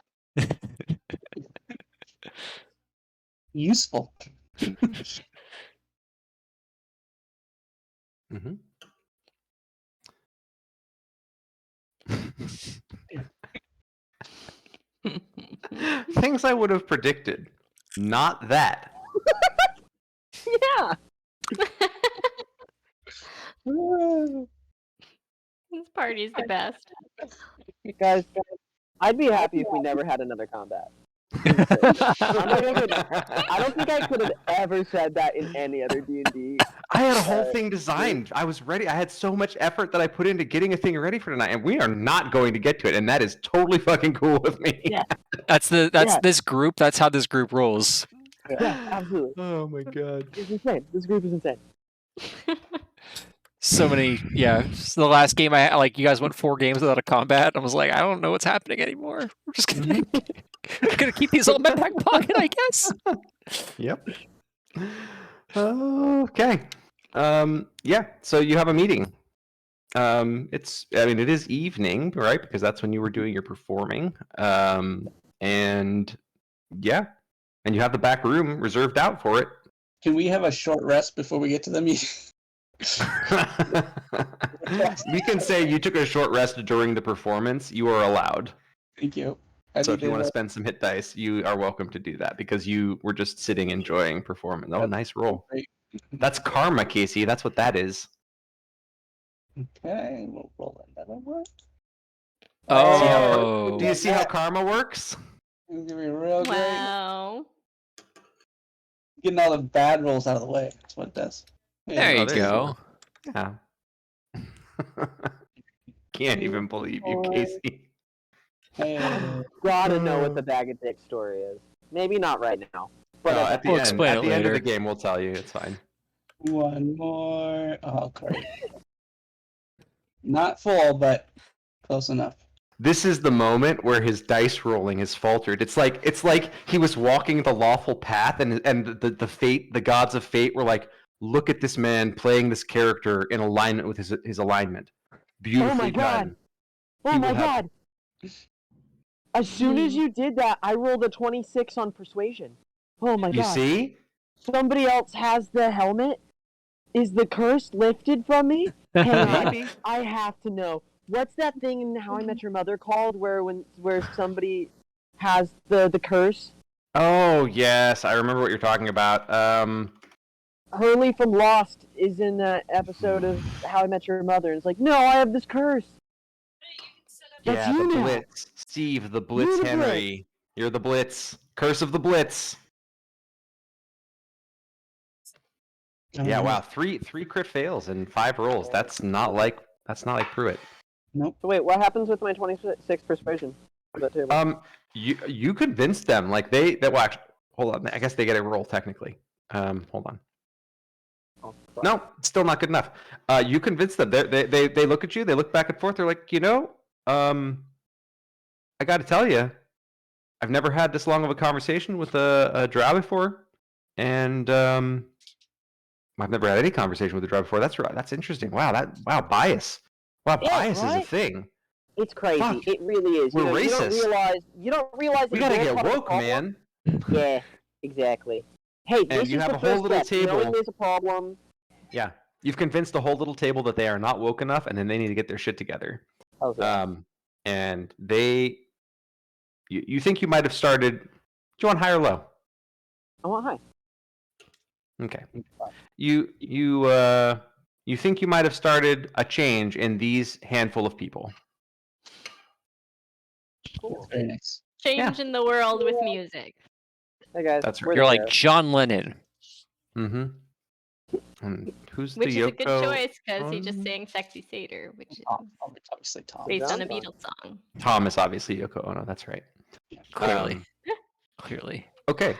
Useful. Mm-hmm. Things I would have predicted. Not that. Yeah. This party's the best. Guys, I'd be happy if we never had another combat. I don't think I could have ever said that in any other D&D. I had a whole thing designed. I was ready. I had so much effort that I put into getting a thing ready for tonight, and we are not going to get to it. And that is totally fucking cool with me. Yeah. That's Yeah. this group. That's how this group rolls. Yeah, absolutely. Oh my god. It's insane. This group is insane. So many, So the last game you guys went 4 games without a combat. I was like, I don't know what's happening anymore. We're just gonna, gonna keep these all in my back pocket, I guess. Yep. Okay. Yeah. So you have a meeting. It is evening, right? Because that's when you were doing your performing. And yeah, and you have the back room reserved out for it. Can we have a short rest before we get to the meeting? We can say you took a short rest during the performance. You are allowed. Thank you. So if you want to spend some hit dice, you are welcome to do that because you were just sitting enjoying performance. Oh, nice roll. That's karma, Casey. That's what that is. Okay, we'll roll another one. Oh. Do you see how karma works? It's gonna be real great. Wow. Getting all the bad rolls out of the way. That's what it does. There you there you go. Yeah. Can't even believe you, Casey. Hey, Gotta know what the bag of dicks story is. Maybe not right now. But Well, at the We'll end, explain at it the end of the later. game, we'll tell you. It's fine. one more. Oh, great. Not full, but close enough. This is the moment where his dice rolling is faltered. It's like he was walking the lawful path, and the gods of fate were like, look at this man playing this character in alignment with his alignment. Beautifully Oh my god! done. Oh He my will have- god! As soon as you did that, I rolled a 26 on persuasion. Oh my You god! see? Somebody else has the helmet. Is the curse lifted from me? Hang on. Maybe. I have to know. What's that thing in How I Met Your Mother called where somebody has the curse? Oh yes, I remember what you're talking about. Hurley from Lost is in that episode of How I Met Your Mother, and it's like, no, I have this curse. That's Yeah, you the now. Blitz. Steve, the Blitz You're the Henry. You're the Blitz. Curse of the Blitz. Yeah, wow. Three crit fails and 5 rolls. That's not like Pruitt. Nope. So wait, what happens with my 26 persuasion? That table? You convinced them like well actually, hold on. I guess they get a roll technically. Hold on. Oh, fuck. No, still not good enough. You convinced them. They look at you. They look back and forth. They're like, I got to tell you, I've never had this long of a conversation with a drow before, and I've never had any conversation with a drow before. That's interesting. Wow, bias. Wow, Yeah, bias is a right? thing. It's crazy. Fuck. It really is. We're You don't racist. realize. We that gotta you're get part of the woke, problem. man. Yeah, exactly. Hey, this you is have the a whole first little step. Knowing table. there's a problem. Yeah, you've convinced the whole little table that they are not woke enough, and then they need to get their shit together. How's that? And you think you might have started. Do you want high or low? I want high. Okay. You think you might have started a change in these handful of people. Cool. Very nice. Change in the world with music. Hey guys, That's right. we're You're there. like John Lennon. Mm-hmm. And who's Which the is a good Yoko? choice because he just Ono? sang Sexy Satyr, which is Obviously, Tom. based on a John. Beatles song. Tom is obviously Yoko Ono. That's right. Clearly. Um, Clearly. okay.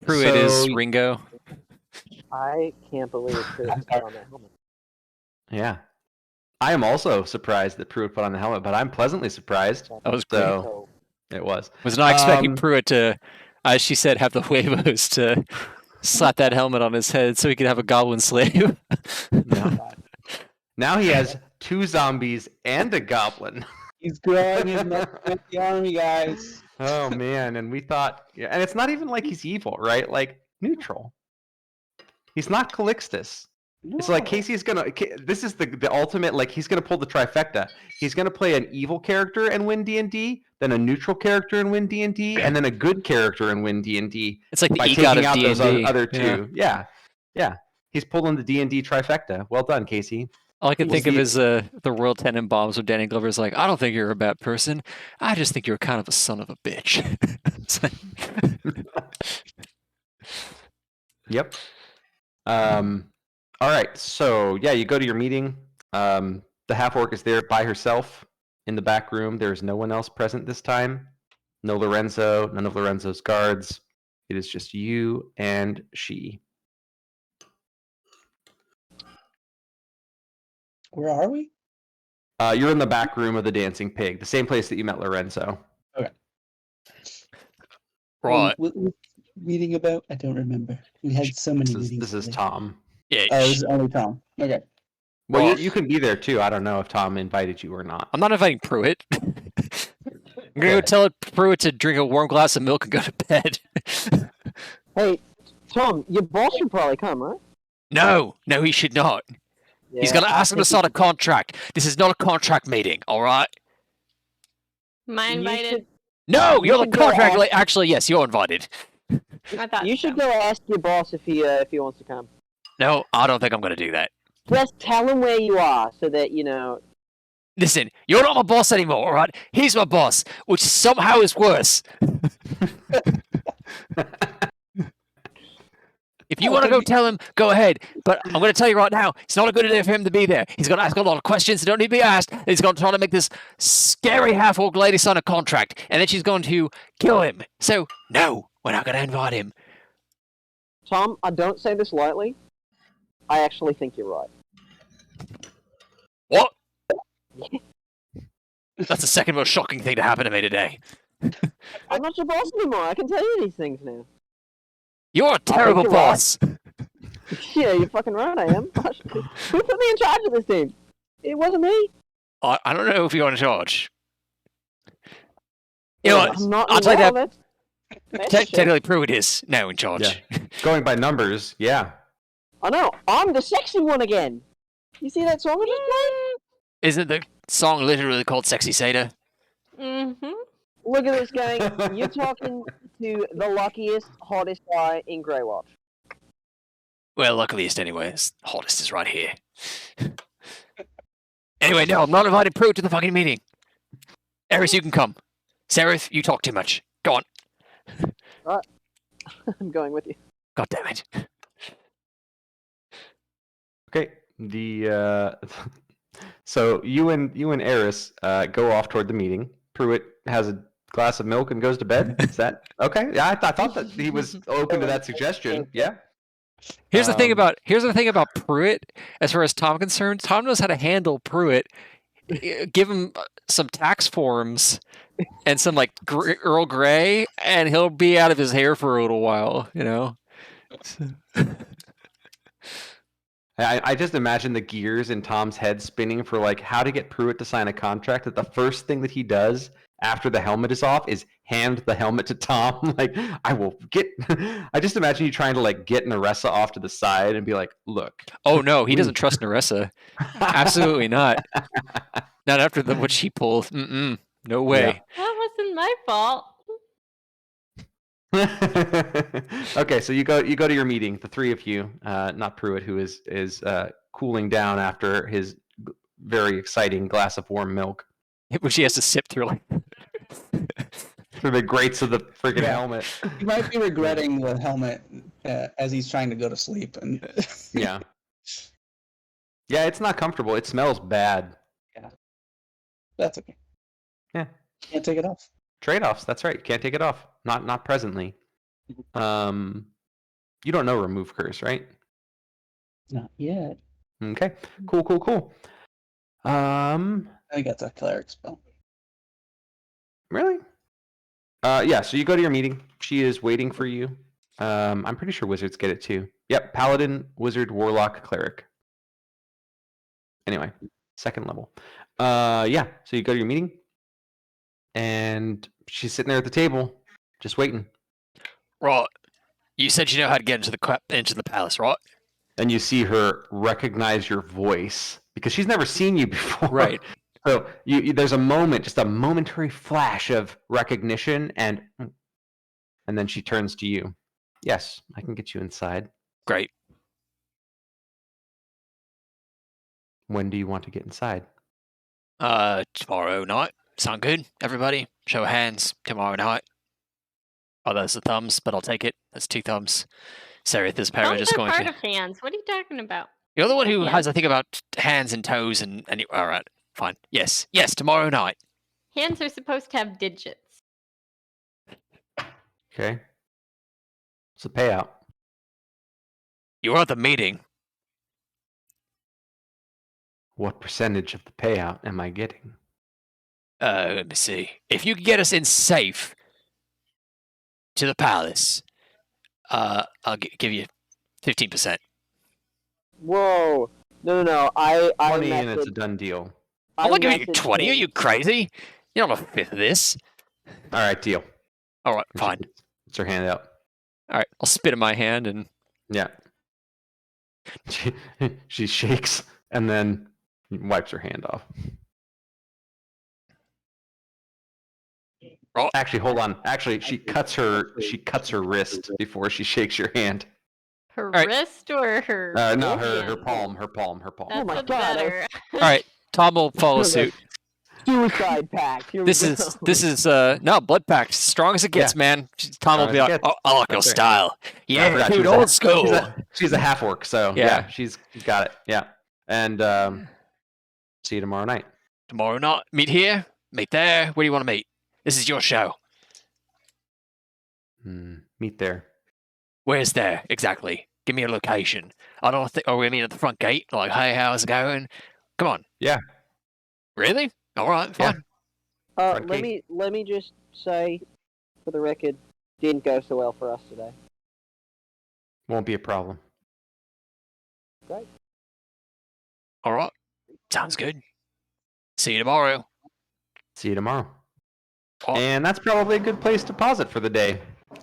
Pruitt is So- Ringo. I can't believe Chris put on that helmet. Yeah. I am also surprised that Pruitt put on the helmet, but I'm pleasantly surprised. That was great. So it was. Was not expecting Um, Pruitt to, as she said, have the huevos to slap that helmet on his head so he could have a goblin slave. No. Now he has 2 zombies and a goblin. He's growing his muscle with the army, guys. Oh man, and we thought, yeah, and it's not even like he's evil, right? Like neutral. He's not Calixtus. It's like No. Casey's gonna. This is the ultimate. Like he's gonna pull the trifecta. He's gonna play an evil character and win D&D, then a neutral character and win D&D, and then a good character and win D&D. It's like the By EGOT taking of out those D&D. other 2. Yeah. He's pulling the D&D trifecta. Well done, Casey. All I can Was think of the- is the Royal Tenenbaums where Danny Glover's like, I don't think you're a bad person. I just think you're kind of a son of a bitch. It's like- Yep. All right. So yeah, you go to your meeting. The half orc is there by herself in the back room. There's no one else present this time. No Lorenzo. None of Lorenzo's guards. It is just you and she. Where are we? You're in the back room of the Dancing Pig, the same place that you met Lorenzo. Right. What were we meeting about? I don't remember. We had so many meetings. This is today. Tom. Yeah, Oh, this is only Tom. Okay. Well, Well- you can be there too. I don't know if Tom invited you or not. I'm not inviting Pruitt. I'm gonna go tell Pruitt to drink a warm glass of milk and go to bed. Hey, Tom, your boss should probably come, right? no, he should not. He's Yeah, gonna ask him to sign a contract. This is not a contract meeting, all right? Am I You invited? should- No, You you're the should go contract. ask- Actually, yes, you're invited. I thought You so. should go ask your boss if he wants to come. No, I don't think I'm gonna do that. Just tell him where you are so that you know. Listen, you're not my boss anymore, all right? He's my boss, which somehow is worse. If you want to go tell him, go ahead. But I'm going to tell you right now, it's not a good idea for him to be there. He's going to ask a lot of questions that don't need to be asked. And he's going to try to make this scary half-orc lady sign a contract. And then she's going to kill him. So, no, we're not going to invite him. Tom, I don't say this lightly. I actually think you're right. What? That's the second most shocking thing to happen to me today. I'm not your boss anymore. I can tell you these things now. You're a terrible you're right. boss. Yeah, you're fucking right. I am. Who put me in charge of this team? It wasn't me. I don't know if you're in charge. You know what? I'm not. I'll tell you that. involved. That's shit. Technically, Pruitt is now in charge. Going by numbers, yeah. I know. I'm the sexy one again. You see that song I just played? Isn't the song literally called Sexy Satyr? Mm-hmm. Look at this, gang. You're talking to the luckiest, hottest guy in Greywatch. Well, luckiest anyway. Hottest is right here. Anyway, no, I'm not invited Pruitt to the fucking meeting. Eris, you can come. Sareth, you talk too much. Go on. I'm going with you. God damn it. Okay. So you and Eris go off toward the meeting. Pruitt has a glass of milk and goes to bed. Is that okay? Yeah, I thought that he was open to that suggestion. Yeah. Here's the thing Um, about Pruitt. As far as Tom concerned, Tom knows how to handle Pruitt. Give him some tax forms and some like Earl Grey, and he'll be out of his hair for a little while. You know. I just imagine the gears in Tom's head spinning for like how to get Pruitt to sign a contract. That the first thing that he does after the helmet is off is hand the helmet to Tom. Like, I will get. I just imagine you trying to like get Neressa off to the side and be like, "Look." Oh no, he doesn't trust Neressa. Absolutely not. Not after what she pulled. Mm-mm. No way. That wasn't my fault. Okay, so you go to your meeting, the three of you, not Pruitt, who is cooling down after his very exciting glass of warm milk Which he has to sip through like. through the grates of the friggin' Yeah. helmet. He might be regretting the helmet as he's trying to go to sleep. And Yeah. Yeah, it's not comfortable. It smells bad. that's okay. Yeah. Can't take it off. Trade-offs. That's right. Can't take it off. Not presently. You don't know remove curse, right? Not yet. Okay. Cool. I think that's a cleric spell. Really? Yeah, so you go to your meeting. She is waiting for you. I'm pretty sure wizards get it too. Yep, paladin, wizard, warlock, cleric. Anyway, second level. Yeah, so you go to your meeting. And she's sitting there at the table, just waiting. Right. You said you know how to get into the palace, right? And you see her recognize your voice because she's never seen you before. Right. So there's a moment, just a momentary flash of recognition, and then she turns to you. Yes, I can get you inside. Great. When do you want to get inside? Tomorrow night. Sound good, everybody? Show of hands. Tomorrow night. Oh, those are thumbs, but I'll take it. That's 2 thumbs. Sareth is apparently Thumbs just are going part to. of hands. What are you talking about? You're the one who Yeah. has, I think, about hands and toes and all right, fine. Yes, tomorrow night. Hands are supposed to have digits. Okay. It's a payout. You were at the meeting. What percentage of the payout am I getting? Let me see. If you could get us in safe to the palace, I'll give you 15%. Whoa. No. I 20 and it's a messaged- done deal. I'm not giving you messaged 20. Are him. you crazy? You're not a fifth of this. All right, deal. All right, fine. It's her hand out. All right, I'll spit in my hand and Yeah. She shakes and then wipes her hand off. Oh. Actually, hold on. Actually, she cuts her wrist before she shakes your hand. Her right. wrist or her? No, her hand? palm. That's my what's God, better. all right, Tom will follow suit. Suicide pact. Here This we is go. no blood pact, strong as it gets, man. Tom will Strong be as it like, gets. Oh, I like your That's right. style. I Yeah, forgot she dude, was a- old school. She's a half orc, so Yeah. yeah, she's got it. Yeah, and see you tomorrow night. Tomorrow night, meet here, meet there. Where do you want to meet? This is your show. Meet there. Where's there exactly? Give me a location. I don't think. Oh, we meet at the front gate. Like, hey, how's it going? Come on. Yeah. Really? All right, Yeah. fine. Front Let gate. me just say, for the record, didn't go so well for us today. Won't be a problem. All right. Sounds good. See you tomorrow. See you tomorrow. Oh. And that's probably a good place to pause it for the day.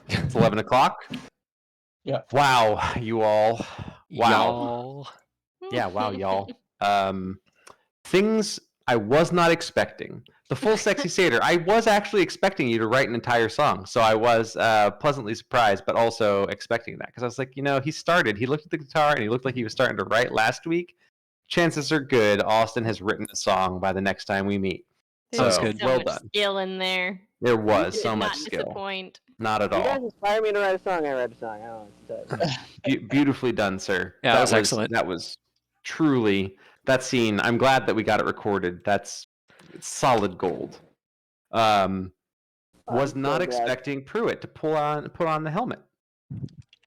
It's 11 o'clock. Yeah. Wow, you all. Wow. Y'all. Yeah, wow, y'all. Things I was not expecting. The full sexy satyr. I was actually expecting you to write an entire song, so I was pleasantly surprised, but also expecting that because I was like, he looked at the guitar and he looked like he was starting to write last week. Chances are good Austin has written a song by the next time we meet. Sounds There's good. So Well much done. skill in there. There was Did so not much skill. disappoint. Not at You guys all. inspire me to write a song. I write a song. I don't know what to tell you. Beautifully done, sir. Yeah, that was excellent. That was truly that scene. I'm glad that we got it recorded. That's solid gold. Was I'm so not glad. expecting Pruitt to put on the helmet.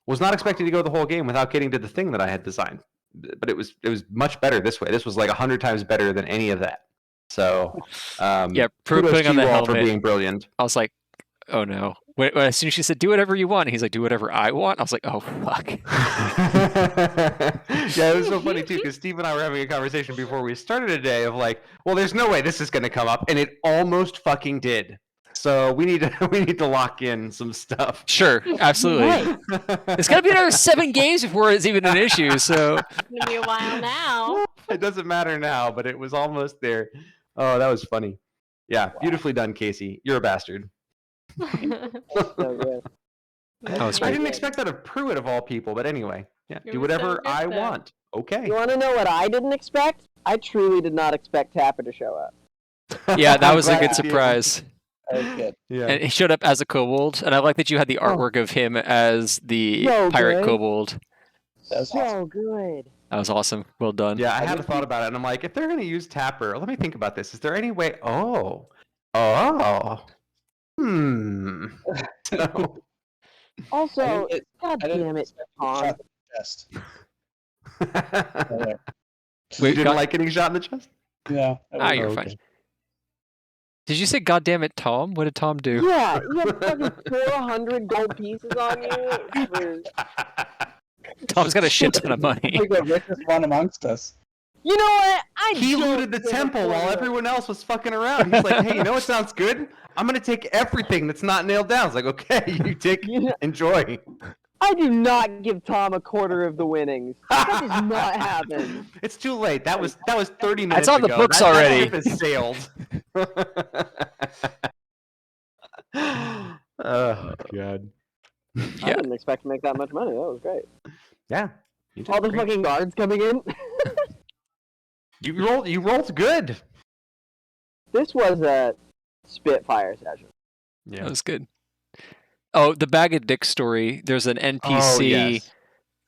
Was not expecting to go the whole game without getting to the thing that I had designed. But it was much better this way. This was like 100 times better than any of that. So Yeah, Pruitt kudos putting to on the you all for helmet. being brilliant. I was like, oh no. As soon as she said, do whatever you want, he's like, do whatever I want. I was like, oh fuck. Yeah, it was so funny too because Steve and I were having a conversation before we started today of like, well, there's no way this is going to come up, and it almost fucking did. So we need to lock in some stuff. Sure, absolutely. Right. It's gonna be another 7 games before it's even an issue. So It's gonna be a while now. It doesn't matter now, but it was almost there. Oh, that was funny. Yeah, beautifully done, Casey. You're a bastard. So good. That was I great. didn't expect that of Pruitt of all people, but anyway, yeah, You do were so whatever good, I though. want. Okay. You want to know what I didn't expect? I truly did not expect Tapper to show up. yeah, that was a Glad good to be able- surprise. That was good. Yeah. And he showed up as a kobold, and I like that you had the artwork of him as the So pirate good. Oh, kobold. That was awesome. So good. That was awesome. Well done. Yeah, I had a thought about it, and I'm like, if they're going to use Tapper, let me think about this. Is there any way? So, Also, I God didn't damn it, expect to Tom. shot in the chest. you Wait, didn't got- like getting shot in the chest? Yeah. that Ah, was- you're Oh, fine. okay. Did you say, "God damn it, Tom"? What did Tom do? Yeah, you have fucking 400 gold pieces on you. For... Tom's got a shit ton of money. Like the richest one amongst us. You know what? I He don't looted the give a temple while fuck. everyone else was fucking around. He's like, hey, you know what sounds good? I'm going to take everything that's not nailed down. It's like, okay, you take, You know, enjoy. I do not give Tom a quarter of the winnings. That does not happen. It's too late. That was 30 minutes That's on the ago. books That already. ship has sailed. Oh, God. I Yeah. didn't expect to make that much money. That was great. Yeah. You did All the great. fucking guards coming in. You rolled good. This was a Spitfire session. Yeah. That was good. Oh, the Bag of Dicks story. There's an NPC Oh, yes.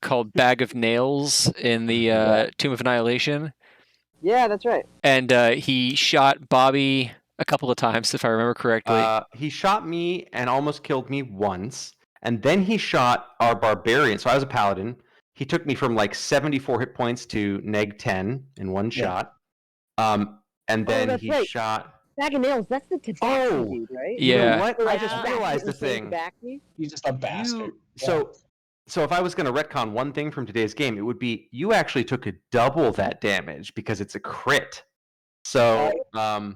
called Bag of Nails in the Tomb of Annihilation. Yeah, that's right. And he shot Bobby a couple of times, if I remember correctly. He shot me and almost killed me once, and then he shot our barbarian. So I was a paladin. He took me from like 74 hit points to -10 in one shot. And then that's he right. shot. Bag of Nails, that's the tobacco Oh! dude, right? You know Yeah. what? I Yeah. just realized the thing. He's just a bastard. So if I was going to retcon one thing from today's game, it would be you actually took a double that damage because it's a crit. So That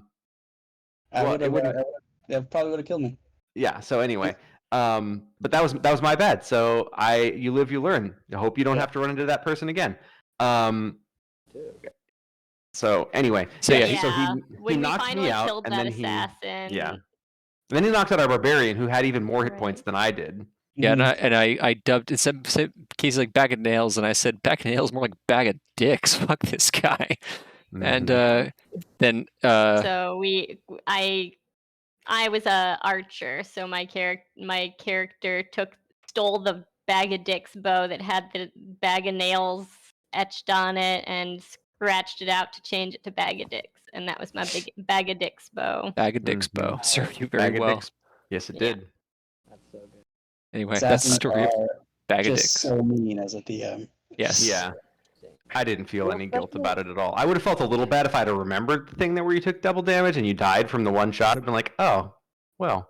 probably would have killed me. yeah. So anyway, but that was my bad. So you live, you learn. I hope you don't have to run into that person again. So anyway, so he when we knocked finally me out, killed and that then assassin. and then he knocked out our barbarian, who had even more hit Right. points than I did. Yeah, and I dubbed it some cases like Bag of Nails, and I said Bag of Nails more like Bag of Dicks. Fuck this guy. And then So I was a archer, so my character stole the Bag of Dicks bow that had the Bag of Nails etched on it and scratched it out to change it to Bag of Dicks, and that was my big Bag of Dicks bow. Bag of Dicks bow served you very Bag of well. Dicks. Yes, it Yeah. did. That's so good. Anyway, that's the Assassins story of are Bag of just Dicks. so mean as a DM. Yes. Yeah. I didn't feel Well, any guilt especially- about it at all. I would have felt a little bad if I'd have remembered the thing where you took double damage and you died from the one shot. I'd been like, oh, well.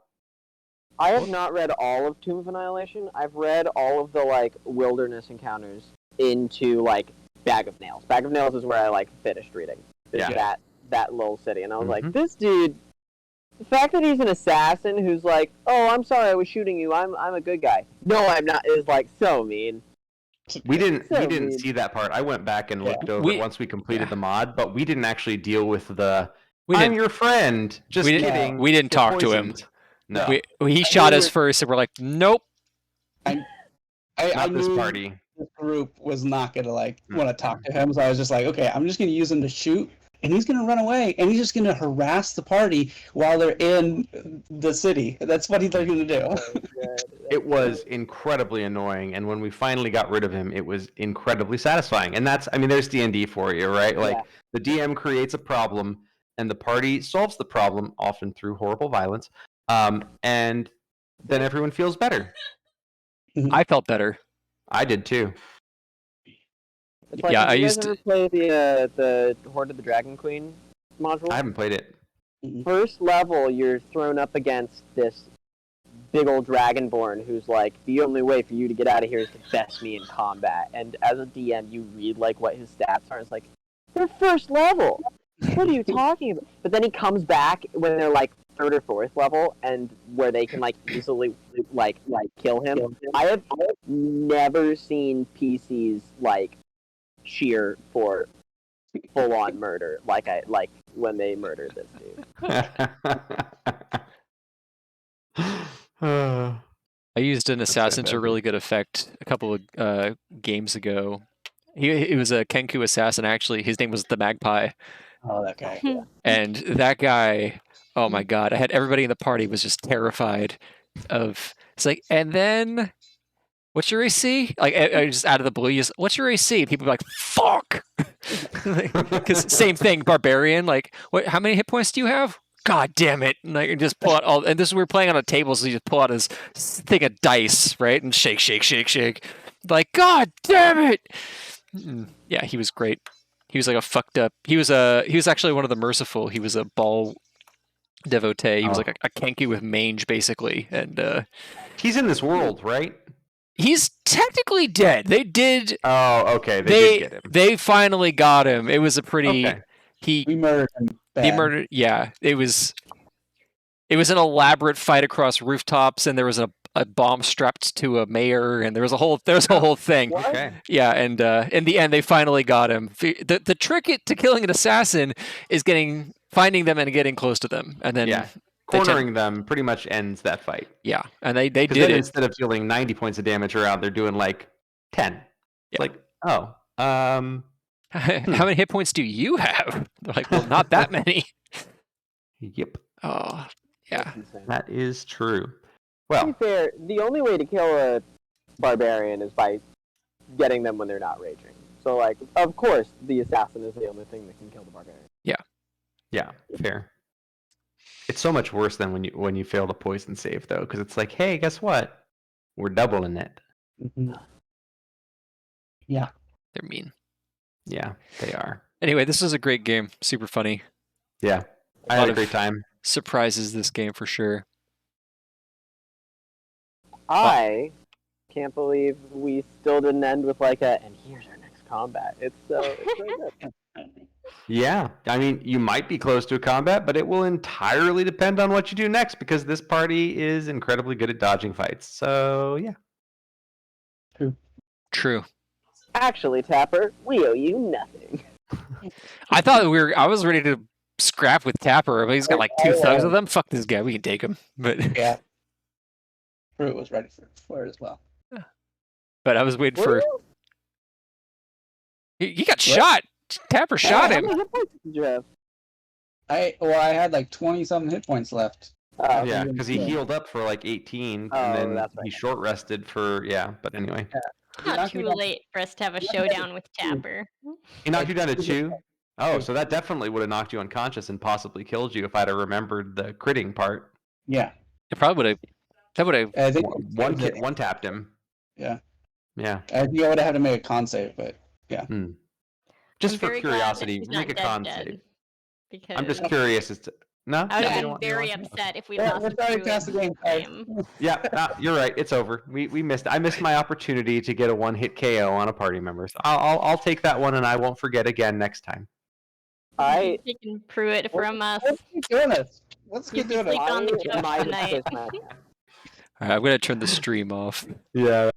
I have not read all of Tomb of Annihilation. I've read all of the like wilderness encounters into like Bag of Nails. Bag of Nails is where I like finished reading. Yeah. That little city, and I was like, Mhm. this dude. The fact that he's an assassin who's like, oh, I'm sorry, I was shooting you. I'm a good guy. No, I'm not. Is like so mean. We didn't So see mean. that part. I went back and looked over We- it once we completed yeah. the mod, but we didn't actually deal with the We I'm didn't. your friend. Just we didn't- kidding. we didn't You're talk to him. poisoned. No. He shot us first, and we're like, nope. I Not this knew party. this group was not gonna like Mm. want to talk to him, so I was just like, okay, I'm just gonna use him to shoot, and he's gonna run away, and he's just gonna harass the party while they're in the city. That's what they're gonna do. It was incredibly annoying, and when we finally got rid of him, it was incredibly satisfying. And there's D&D for you, right? Like, the DM creates a problem, and the party solves the problem, often through horrible violence, and then everyone feels better. I felt better. I did too. It's like, Yeah, have I you guys used ever play the Horde of the Dragon Queen module? I haven't played it. First level, you're thrown up against this big old dragonborn who's like, the only way for you to get out of here is to best me in combat. And as a DM, you read like what his stats are. It's like, they're first level. What are you talking about? But then he comes back when they're like third or fourth level, and where they can like easily like kill him. I have never seen PCs like cheer for full on murder like when they murdered this dude. I used an assassin to bad. really good effect a couple of games ago. He was a Kenku assassin, actually. His name was the Magpie. Oh, that guy. And that guy, oh my god, I had everybody in the party was just terrified of. It's like, and then, what's your AC? Like, I just out of the blue, what's your AC? People be like, fuck, because same thing, barbarian. Like, what? How many hit points do you have? God damn it! And I just pull out all. And this we were playing on a table, so you just pull out his thing of dice, right, and shake, shake, shake, shake. Like, God damn it! Yeah, he was great. He was like a fucked up. He was actually one of the merciful. He was a ball devotee. He was like a Kenku with mange, basically. And He's in this world, right? he's technically dead. They did. Oh, okay. They did get him. They finally got him. It was a pretty. Okay. We murdered him. He murdered. Yeah, it was an elaborate fight across rooftops, and there was a bomb strapped to a mayor, and there was a whole thing. Okay. Yeah, and in the end, they finally got him. The trick to killing an assassin is finding them and getting close to them, and then Cornering them pretty much ends that fight. Yeah, and they did then it. Instead of dealing 90 points of damage around, they're doing like 10. It's like, oh, How many hit points do you have? They're like, well, not that many. Yep, Oh, yeah. That's insane. that is true. To be Well, fair, the only way to kill a barbarian is by getting them when they're not raging. So, like, of course, the assassin is the only thing that can kill the barbarian. yeah, fair. It's so much worse than when you fail to poison save though, because it's like, hey, guess what? We're doubling it. Mhm. They're mean. Yeah, they are. Anyway, this was a great game. Super funny. Yeah, I lot had a of- great time. Surprises this game for sure. I can't believe we still didn't end with like a, and here's our next combat. It's very good. Yeah, I mean, you might be close to a combat, but it will entirely depend on what you do next because this party is incredibly good at dodging fights. So yeah. True. Actually, Tapper, we owe you nothing. I thought I was ready to scrap with Tapper, but he's got like 2 thugs of them. Fuck this guy. We can take him. But Yeah. Pruitt was ready for it as well. but I was waiting Were for. you? He got shot. Tapper shot How him. many hit points did you have? I had like 20-something hit points left. Oh, Yeah, you because he yeah. healed up for like 18, Oh, and then that's right. he short rested for but anyway, Not knocked me too down. late for us to have a You knocked me down showdown with Tapper. he knocked you down to Like, 2. Oh, Two. so that definitely would have knocked you unconscious and possibly killed you if I'd have remembered the critting part. Yeah. It probably would have. That would have. I think One tapped him. Yeah. Yeah. I think I would have had to make a con save, but Just I'm for very glad that curiosity, she's make not a con dead, save. because I'm just curious as to. No, I would you have don't been want- you very don't want- upset if we Yeah, lost we're to trying to Pruitt cast the game, guys. Yeah, no, you're right. It's over. We missed. I missed my opportunity to get a one-hit KO on a party member. So I'll take that one, and I won't forget again next time. I taking Pruitt from us. Let's keep doing this. Let's You keep can doing sleep it. on the I couch might have tonight. twist my All right, I'm gonna turn the stream off. Yeah.